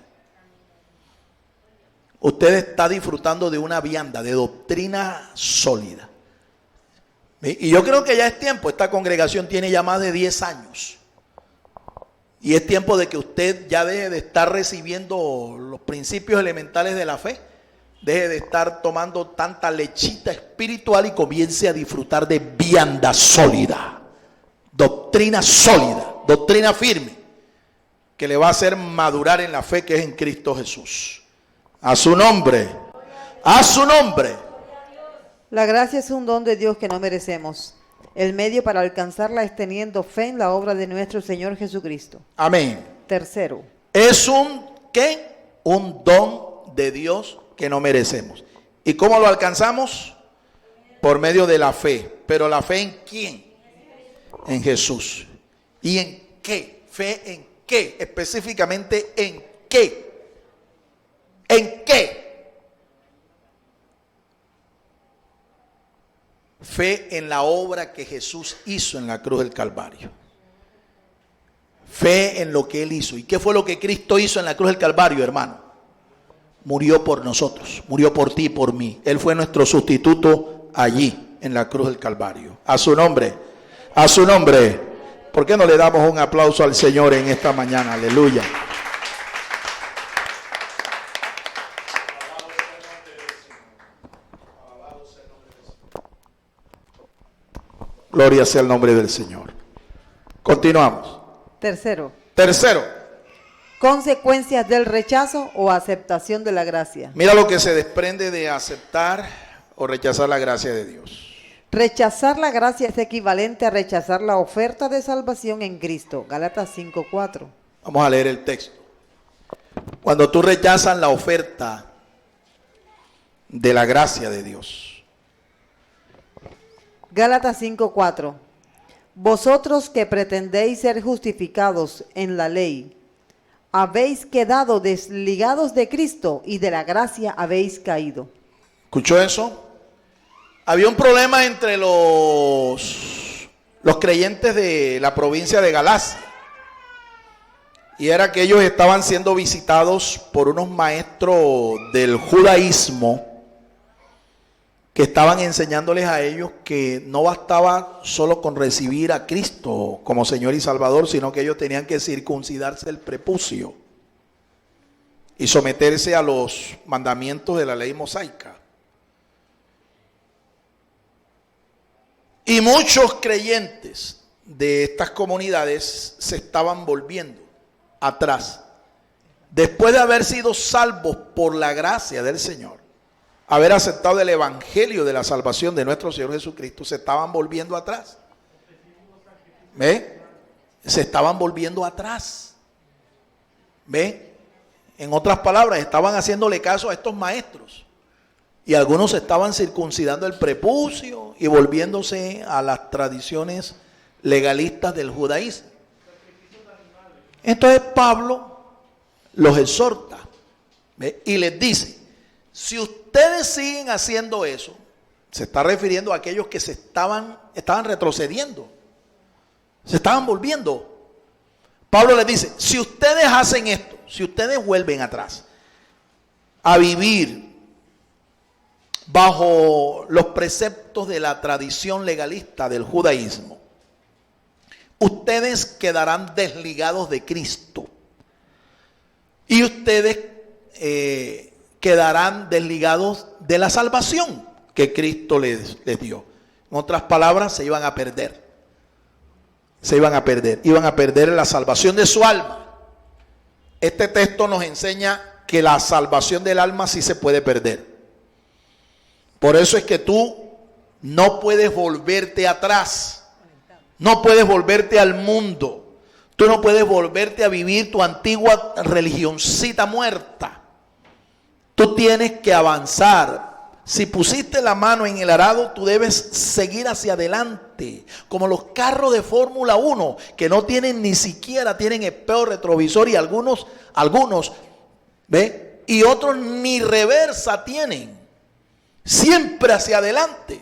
Usted está disfrutando de una vianda, de doctrina sólida. Y yo creo que ya es tiempo, esta congregación tiene ya más de 10 años. Y es tiempo de que usted ya deje de estar recibiendo los principios elementales de la fe. Deje de estar tomando tanta lechita espiritual y comience a disfrutar de vianda sólida. Doctrina sólida, doctrina firme, que le va a hacer madurar en la fe que es en Cristo Jesús. A su nombre, a su nombre. La gracia es un don de Dios que no merecemos. El medio para alcanzarla es teniendo fe en la obra de nuestro Señor Jesucristo. Amén. Tercero. Es ¿qué? Un don de Dios que no merecemos. ¿Y cómo lo alcanzamos? Por medio de la fe. ¿Pero la fe en quién? En Jesús. ¿Y en qué? ¿Fe en qué? Específicamente ¿en qué? ¿En qué? Fe en la obra que Jesús hizo en la cruz del Calvario. Fe en lo que Él hizo. ¿Y qué fue lo que Cristo hizo en la cruz del Calvario, hermano? Murió por nosotros, murió por ti y por mí. Él fue nuestro sustituto allí, en la cruz del Calvario. A su nombre, a su nombre. ¿Por qué no le damos un aplauso al Señor en esta mañana? Aleluya. Gloria sea el nombre del Señor. Continuamos. Tercero. Tercero. Consecuencias del rechazo o aceptación de la gracia. Mira lo que se desprende de aceptar o rechazar la gracia de Dios. Rechazar la gracia es equivalente a rechazar la oferta de salvación en Cristo. Gálatas 5:4. Vamos a leer el texto. Cuando tú rechazas la oferta de la gracia de Dios. Gálatas 5:4. Vosotros que pretendéis ser justificados en la ley, habéis quedado desligados de Cristo y de la gracia habéis caído. ¿Escuchó eso? Había un problema entre los creyentes de la provincia de Galacia. Y era que ellos estaban siendo visitados por unos maestros del judaísmo que estaban enseñándoles a ellos que no bastaba solo con recibir a Cristo como Señor y Salvador, sino que ellos tenían que circuncidarse el prepucio y someterse a los mandamientos de la ley mosaica. Y muchos creyentes de estas comunidades se estaban volviendo atrás. Después de haber sido salvos por la gracia del Señor, haber aceptado el evangelio de la salvación de nuestro Señor Jesucristo, se estaban volviendo atrás. ¿Ve? Se estaban volviendo atrás. ¿Ve? En otras palabras, estaban haciéndole caso a estos maestros. Y algunos estaban circuncidando el prepucio y volviéndose a las tradiciones legalistas del judaísmo. Entonces Pablo los exhorta, ¿ve? Y les dice, si ustedes siguen haciendo eso, se está refiriendo a aquellos que estaban retrocediendo, se estaban volviendo. Pablo les dice, si ustedes hacen esto, si ustedes vuelven atrás a vivir bajo los preceptos de la tradición legalista del judaísmo, ustedes quedarán desligados de Cristo y ustedes quedarán desligados de la salvación que Cristo les dio. En otras palabras, se iban a perder. Iban a perder la salvación de su alma. Este texto nos enseña que la salvación del alma sí se puede perder. Por eso es que tú no puedes volverte atrás, no puedes volverte al mundo, tú no puedes volverte a vivir tu antigua religioncita muerta. Tú tienes que avanzar. Si pusiste la mano en el arado, tú debes seguir hacia adelante, como los carros de Fórmula 1, que no tienen ni siquiera, tienen espejo retrovisor y algunos, ¿ve? Y otros ni reversa tienen, siempre hacia adelante.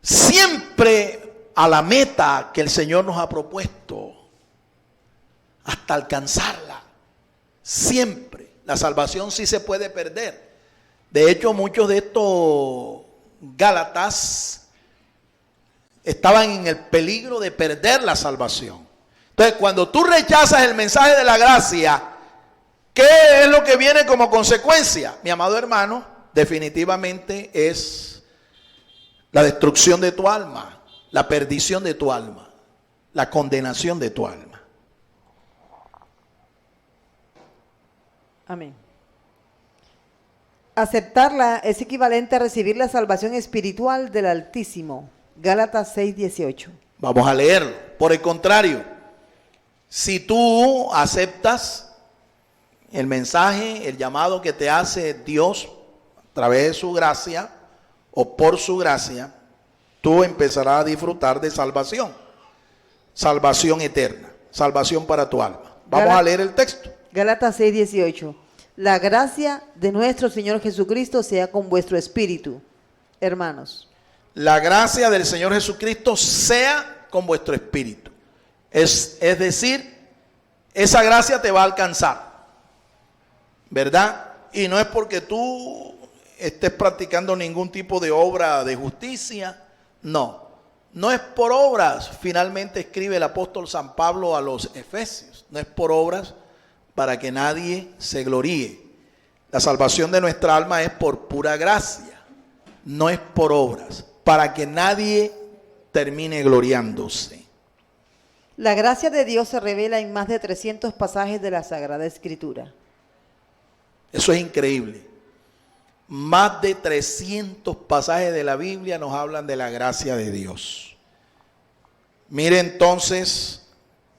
Siempre a la meta que el Señor nos ha propuesto, hasta alcanzarla, siempre. La salvación sí se puede perder. De hecho, muchos de estos gálatas estaban en el peligro de perder la salvación. Entonces, cuando tú rechazas el mensaje de la gracia, ¿qué es lo que viene como consecuencia? Mi amado hermano, definitivamente es la destrucción de tu alma, la perdición de tu alma, la condenación de tu alma. Amén. Aceptarla es equivalente a recibir la salvación espiritual del Altísimo. Gálatas 6:18. Vamos a leerlo. Por el contrario, si tú aceptas el mensaje, el llamado que te hace Dios a través de su gracia o por su gracia, tú empezarás a disfrutar de salvación. Salvación eterna, salvación para tu alma. Vamos a leer el texto. Gálatas 6:18. La gracia de nuestro Señor Jesucristo sea con vuestro espíritu, hermanos. La gracia del Señor Jesucristo sea con vuestro espíritu. Es decir, esa gracia te va a alcanzar, ¿verdad? Y no es porque tú estés practicando ningún tipo de obra de justicia, no. No es por obras, finalmente escribe el apóstol San Pablo a los Efesios, no es por obras para que nadie se gloríe. La salvación de nuestra alma es por pura gracia, no es por obras, para que nadie termine gloriándose. La gracia de Dios se revela en más de 300 pasajes de la Sagrada Escritura. Eso es increíble. Más de 300 pasajes de la Biblia nos hablan de la gracia de Dios. Mire entonces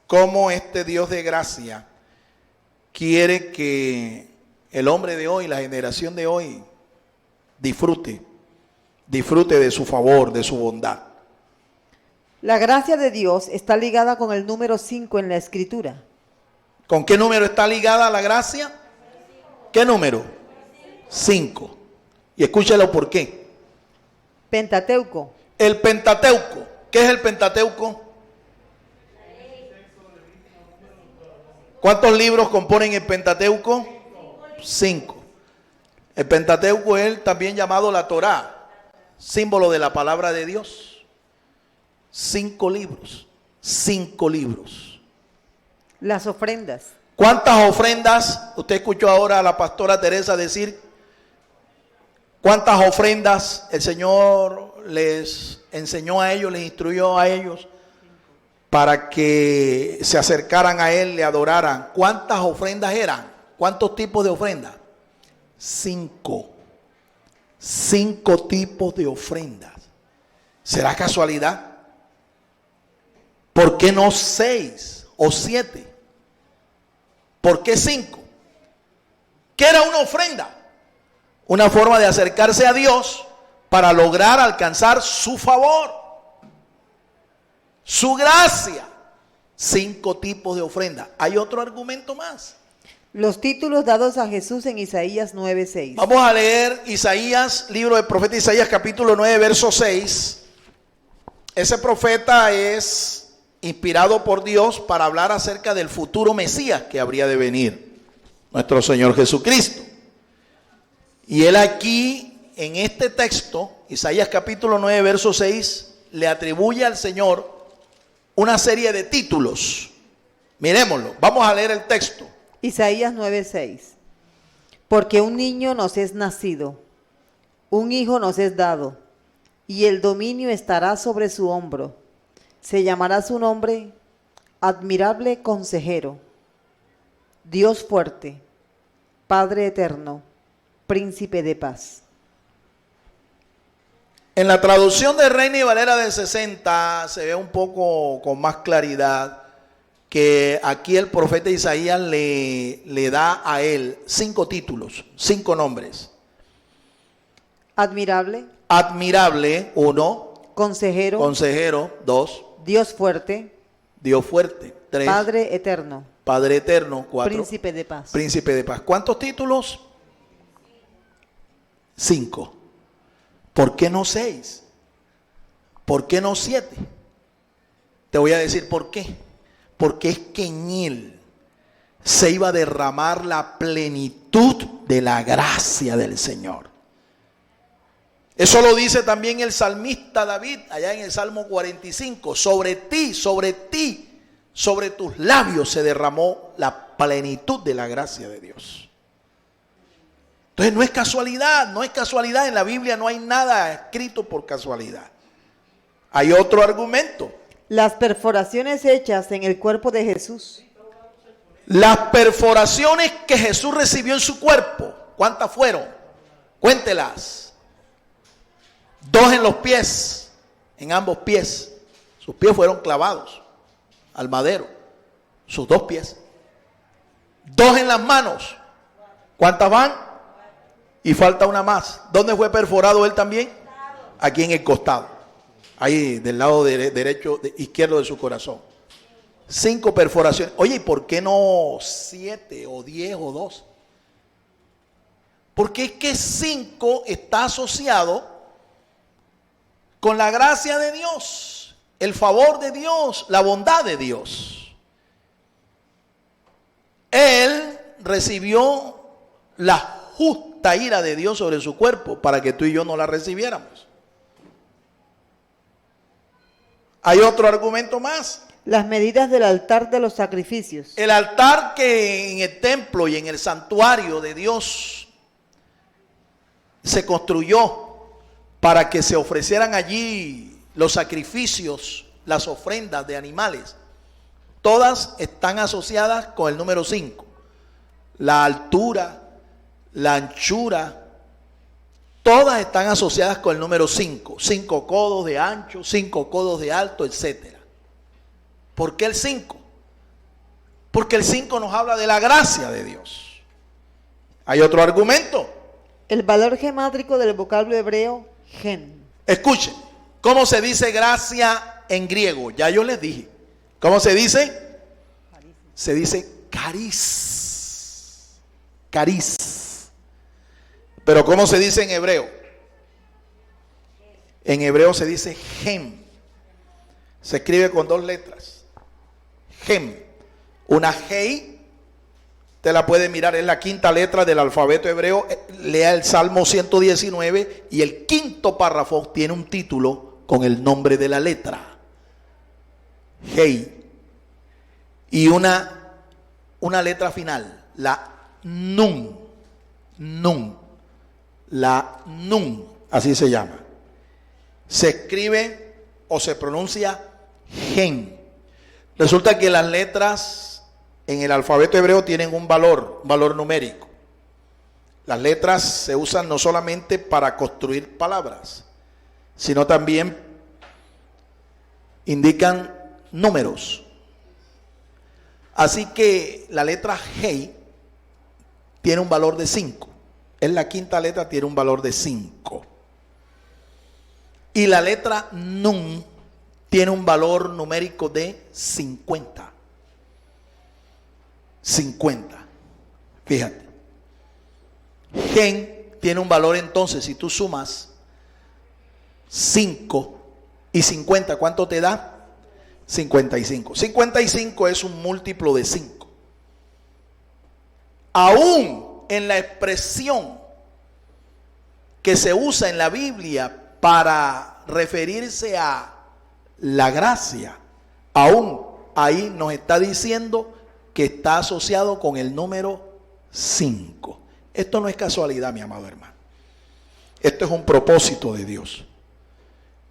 cómo este Dios de gracia quiere que el hombre de hoy, la generación de hoy, disfrute de su favor, de su bondad. La gracia de Dios está ligada con el número 5 en la Escritura. ¿Con qué número está ligada la gracia? ¿Qué número? 5. Y escúchalo por qué. Pentateuco. El Pentateuco. ¿Qué es el Pentateuco? ¿Cuántos libros componen el Pentateuco? 5. El Pentateuco es también llamado la Torá, símbolo de la palabra de Dios. 5 libros. 5 libros. Las ofrendas. ¿Cuántas ofrendas? Usted escuchó ahora a la pastora Teresa decir, ¿cuántas ofrendas el Señor les enseñó a ellos, les instruyó a ellos para que se acercaran a Él, le adoraran? ¿Cuántas ofrendas eran? ¿Cuántos tipos de ofrendas? 5. 5 tipos de ofrendas. ¿Será casualidad? ¿Por qué no 6 o 7? ¿Por qué 5? ¿Qué era una ofrenda? Una forma de acercarse a Dios para lograr alcanzar su favor. su gracia. 5 tipos de ofrenda. Hay otro argumento más. Los títulos dados a Jesús en Isaías 9:6. Vamos a leer Isaías, libro del profeta Isaías, capítulo 9, verso 6. Ese profeta es inspirado por Dios para hablar acerca del futuro Mesías que habría de venir, nuestro Señor Jesucristo. Y él aquí, en este texto, Isaías capítulo 9, verso 6, le atribuye al Señor una serie de títulos. Miremoslo, vamos a leer el texto. Isaías 9:6. Porque un niño nos es nacido, un hijo nos es dado, y el dominio estará sobre su hombro. Se llamará su nombre Admirable Consejero, Dios Fuerte, Padre Eterno, Príncipe de Paz. En la traducción de Reina y Valera del 60 se ve un poco con más claridad que aquí el profeta Isaías le da a él 5 títulos, 5 nombres. Admirable. Admirable, 1. Consejero. Consejero, 2. Dios Fuerte. Dios Fuerte, 3. Padre Eterno. Padre Eterno, 4. Príncipe de Paz. Príncipe de Paz. ¿Cuántos títulos? 5. ¿Por qué no 6? ¿Por qué no 7? Te voy a decir por qué. Porque es que en él se iba a derramar la plenitud de la gracia del Señor. Eso lo dice también el salmista David, allá en el Salmo 45. Sobre ti, sobre tus labios se derramó la plenitud de la gracia de Dios. Entonces no es casualidad, en la Biblia no hay nada escrito por casualidad. Hay otro argumento. Las perforaciones hechas en el cuerpo de Jesús. Las perforaciones que Jesús recibió en su cuerpo, ¿cuántas fueron? Cuéntelas. 2 en los pies, en ambos pies. Sus pies fueron clavados al madero, sus 2 pies. 2 en las manos. ¿Cuántas van? Y falta una más. ¿Dónde fue perforado él también? Aquí en el costado. Ahí del lado derecho, izquierdo de su corazón. 5 perforaciones. Oye, ¿y por qué no 7 o 10 o 2? Porque es que 5 está asociado con la gracia de Dios, el favor de Dios, la bondad de Dios. Él recibió la justa ira de Dios sobre su cuerpo para que tú y yo no la recibiéramos. Hay otro argumento más. Las medidas del altar de los sacrificios. El altar que en el templo y en el santuario de Dios se construyó para que se ofrecieran allí los sacrificios, las ofrendas de animales. Todas están asociadas con el número 5. La altura, la anchura, todas están asociadas con el número 5. 5 codos de ancho, 5 codos de alto, etc. ¿Por qué el 5? Porque el 5 nos habla de la gracia de Dios. Hay otro argumento. El valor gemátrico del vocablo hebreo, gen. Escuchen, ¿cómo se dice gracia en griego? Ya yo les dije. ¿Cómo se dice? Se dice caris. Caris. Pero ¿cómo se dice en hebreo? En hebreo se dice gem. Se escribe con 2 letras. Gem. Una hei. Te la puede mirar, es la 5ª letra del alfabeto hebreo. Lea el Salmo 119 y el 5º párrafo tiene un título con el nombre de la letra. Hei. Y una letra final, la nun. Nun. La nun, así se llama. Se escribe o se pronuncia gen. Resulta que las letras en el alfabeto hebreo tienen un valor numérico. Las letras se usan no solamente para construir palabras, sino también indican números. Así que la letra Hei tiene un valor de 5. Es la 5ª letra, tiene un valor de 5. Y la letra Nun tiene un valor numérico de 50. 50. Fíjate. Gen tiene un valor entonces, si tú sumas 5 y 50, ¿cuánto te da? 55. 55 es un múltiplo de 5. Aún en la expresión que se usa en la Biblia para referirse a la gracia, aún ahí nos está diciendo que está asociado con el número 5. Esto no es casualidad, mi amado hermano. Esto es un propósito de Dios.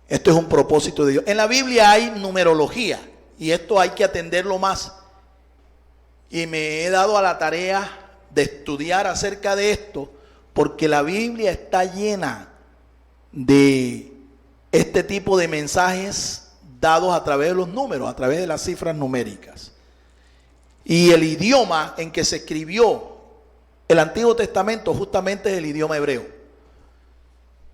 Esto es un propósito de Dios. En la Biblia hay numerología y esto hay que atenderlo más. Y me he dado a la tarea de estudiar acerca de esto porque la Biblia está llena de este tipo de mensajes dados a través de los números, a través de las cifras numéricas. Y el idioma en que se escribió el Antiguo Testamento justamente es el idioma hebreo.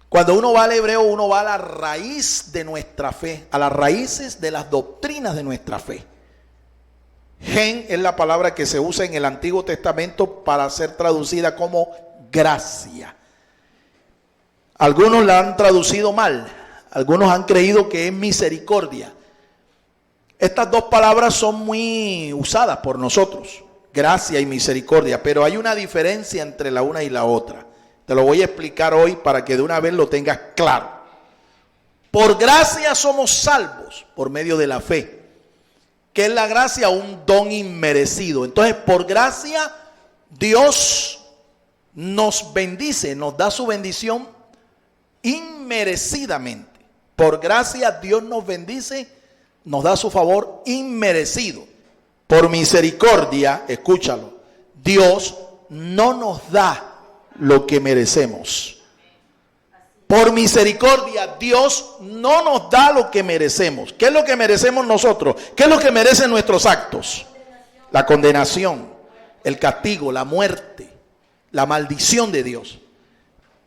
Cuando uno va al hebreo, uno va a la raíz de nuestra fe, a las raíces de las doctrinas de nuestra fe. Gen es la palabra que se usa en el Antiguo Testamento para ser traducida como gracia. Algunos la han traducido mal, algunos han creído que es misericordia. Estas dos palabras son muy usadas por nosotros, gracia y misericordia, pero hay una diferencia entre la una y la otra. Te lo voy a explicar hoy para que de una vez lo tengas claro. Por gracia somos salvos por medio de la fe. ¿Qué es la gracia? Un don inmerecido. Entonces, por gracia, Dios nos bendice, nos da su bendición inmerecidamente. Por gracia, Dios nos bendice, nos da su favor inmerecido. Por misericordia, escúchalo, Dios no nos da lo que merecemos. Por misericordia, Dios no nos da lo que merecemos. ¿Qué es lo que merecemos nosotros? ¿Qué es lo que merecen nuestros actos? La condenación, el castigo, la muerte, la maldición de Dios.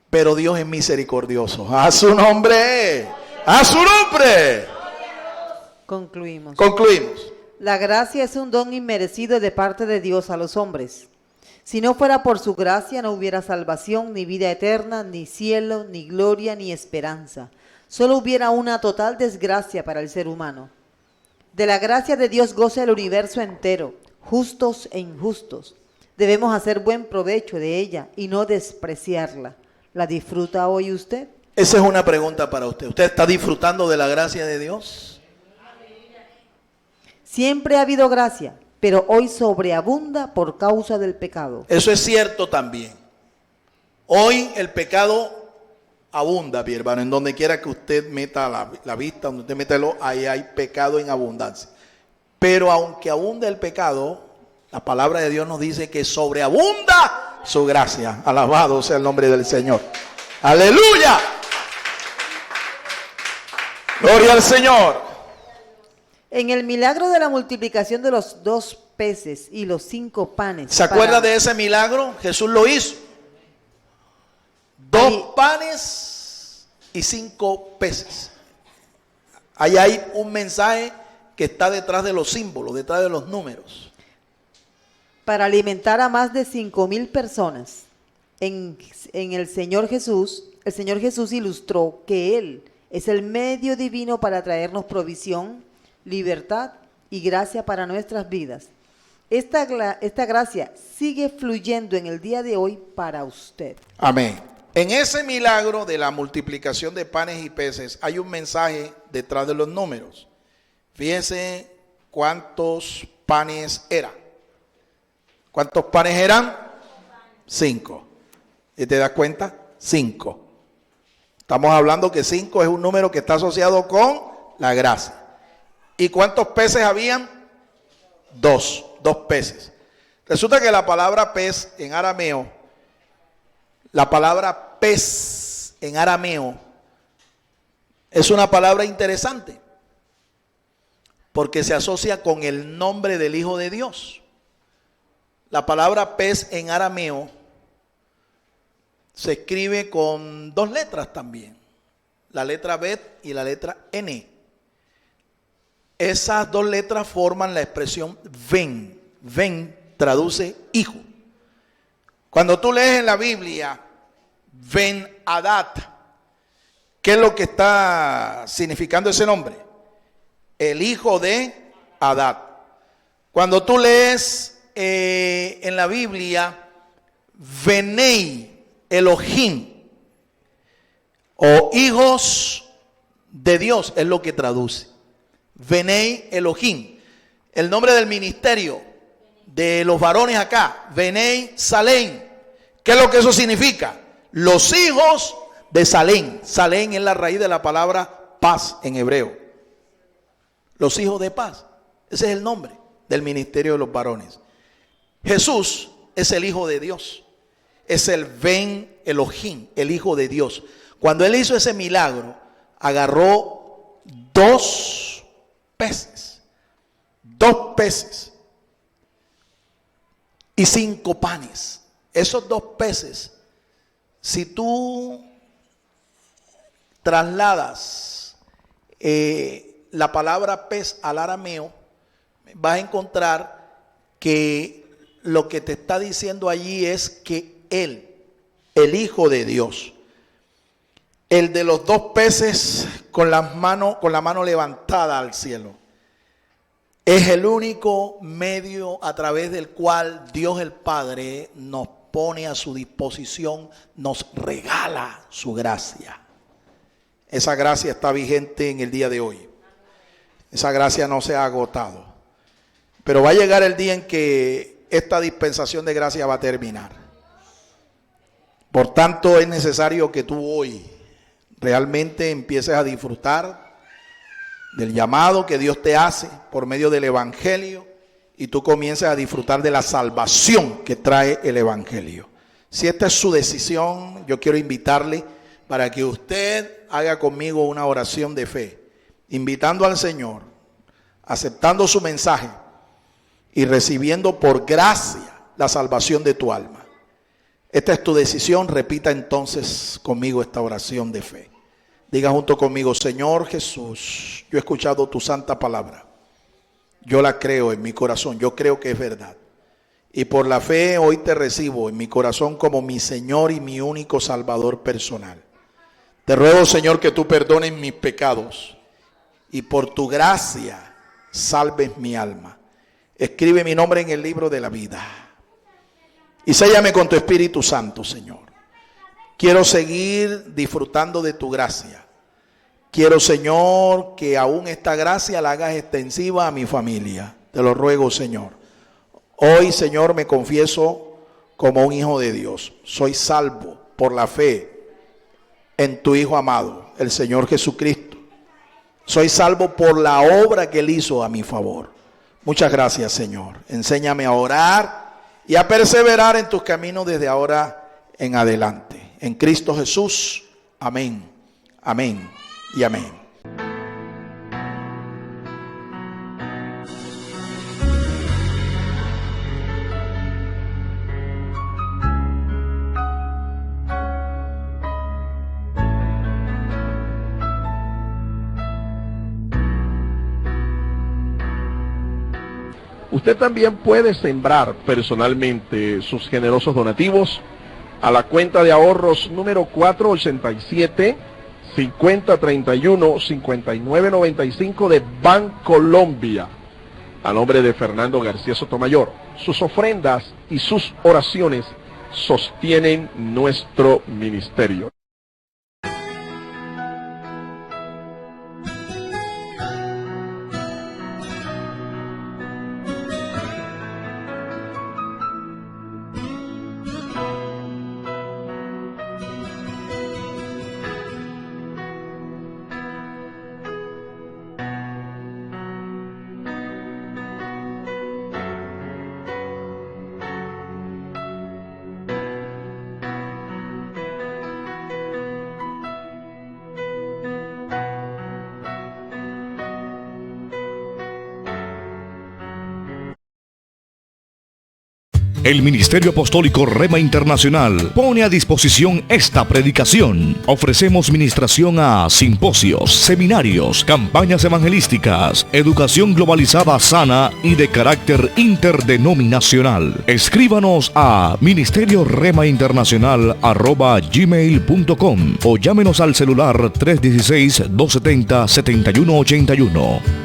Pero Dios es misericordioso. ¡A su nombre! ¡A su nombre! Concluimos. Concluimos. La gracia es un don inmerecido de parte de Dios a los hombres. Si no fuera por su gracia, no hubiera salvación, ni vida eterna, ni cielo, ni gloria, ni esperanza. Solo hubiera una total desgracia para el ser humano. De la gracia de Dios goza el universo entero, justos e injustos. Debemos hacer buen provecho de ella y no despreciarla. ¿La disfruta hoy usted? Esa es una pregunta para usted. ¿Usted está disfrutando de la gracia de Dios? Siempre ha habido gracia, pero hoy sobreabunda por causa del pecado. Eso es cierto también. Hoy el pecado abunda, mi hermano. En donde quiera que usted meta la vista, donde usted meta el ojo, ahí hay pecado en abundancia. Pero aunque abunda el pecado, la palabra de Dios nos dice que sobreabunda su gracia. Alabado sea el nombre del Señor. ¡Aleluya! ¡Gloria al Señor! En el milagro de la multiplicación de los 2 peces y los 5 panes. ¿Se acuerda de ese milagro? Jesús lo hizo. 2 panes y 5 peces. Ahí hay un mensaje que está detrás de los símbolos, detrás de los números. Para alimentar a más de 5,000 personas. En el Señor Jesús ilustró que Él es el medio divino para traernos provisión, libertad y gracia para nuestras vidas. Esta gracia sigue fluyendo en el día de hoy para usted. Amén. En ese milagro de la multiplicación de panes y peces hay un mensaje detrás de los números. Fíjense cuántos panes eran. ¿Cuántos panes eran? 5. ¿Y te das cuenta? 5. Estamos hablando que 5 es un número que está asociado con la gracia. ¿Y cuántos peces habían? 2 peces. Resulta que la palabra pez en arameo, es una palabra interesante porque se asocia con el nombre del Hijo de Dios. La palabra pez en arameo se escribe con 2 letras también, la letra Bet y la letra N. Esas dos letras forman la expresión ven. Ven traduce hijo. Cuando tú lees en la Biblia, Ben Hadad, ¿qué es lo que está significando ese nombre? El hijo de Hadad. Cuando tú lees en la Biblia, Benei Elohim, o hijos de Dios, es lo que traduce. Benei Elohim. El nombre del ministerio de los varones acá, Benei Salem. ¿Qué es lo que eso significa? Los hijos de Salem. Salem es la raíz de la palabra paz en hebreo. Los hijos de paz. Ese es el nombre del ministerio de los varones. Jesús es el Hijo de Dios. Es el Ben Elohim, el Hijo de Dios. Cuando él hizo ese milagro, agarró 2 peces. 2 peces. Y 5 panes. Esos 2 peces, si tú trasladas la palabra pez al arameo, vas a encontrar que lo que te está diciendo allí es que él, el Hijo de Dios, el de los 2 peces con la mano levantada al cielo, es el único medio a través del cual Dios el Padre nos pone a su disposición, nos regala su gracia. Esa gracia está vigente en el día de hoy. Esa gracia no se ha agotado. Pero va a llegar el día en que esta dispensación de gracia va a terminar. Por tanto, es necesario que tú hoy realmente empieces a disfrutar del llamado que Dios te hace por medio del Evangelio y tú comiences a disfrutar de la salvación que trae el Evangelio. Si esta es su decisión, yo quiero invitarle para que usted haga conmigo una oración de fe, invitando al Señor, aceptando su mensaje y recibiendo por gracia la salvación de tu alma. Esta es tu decisión, repita entonces conmigo esta oración de fe. Diga junto conmigo: Señor Jesús, yo he escuchado tu santa palabra. Yo la creo en mi corazón, yo creo que es verdad. Y por la fe hoy te recibo en mi corazón como mi Señor y mi único Salvador personal. Te ruego, Señor, que tú perdones mis pecados y por tu gracia salves mi alma. Escribe mi nombre en el libro de la vida y séllame con tu Espíritu Santo, Señor. Quiero seguir disfrutando de tu gracia. Quiero, Señor, que aún esta gracia la hagas extensiva a mi familia. Te lo ruego, Señor. Hoy, Señor, me confieso como un hijo de Dios. Soy salvo por la fe en tu Hijo amado, el Señor Jesucristo. Soy salvo por la obra que Él hizo a mi favor. Muchas gracias, Señor. Enséñame a orar y a perseverar en tus caminos desde ahora en adelante. En Cristo Jesús. Amén. Amén y amén. Usted también puede sembrar personalmente sus generosos donativos a la cuenta de ahorros número 487-5031-5995 de Bancolombia, a nombre de Fernando García Sotomayor. Sus ofrendas y sus oraciones sostienen nuestro ministerio. El Ministerio Apostólico Rema Internacional pone a disposición esta predicación. Ofrecemos ministración a simposios, seminarios, campañas evangelísticas, educación globalizada sana y de carácter interdenominacional. Escríbanos a ministerioremainternacional@gmail.com o llámenos al celular 316-270-7181.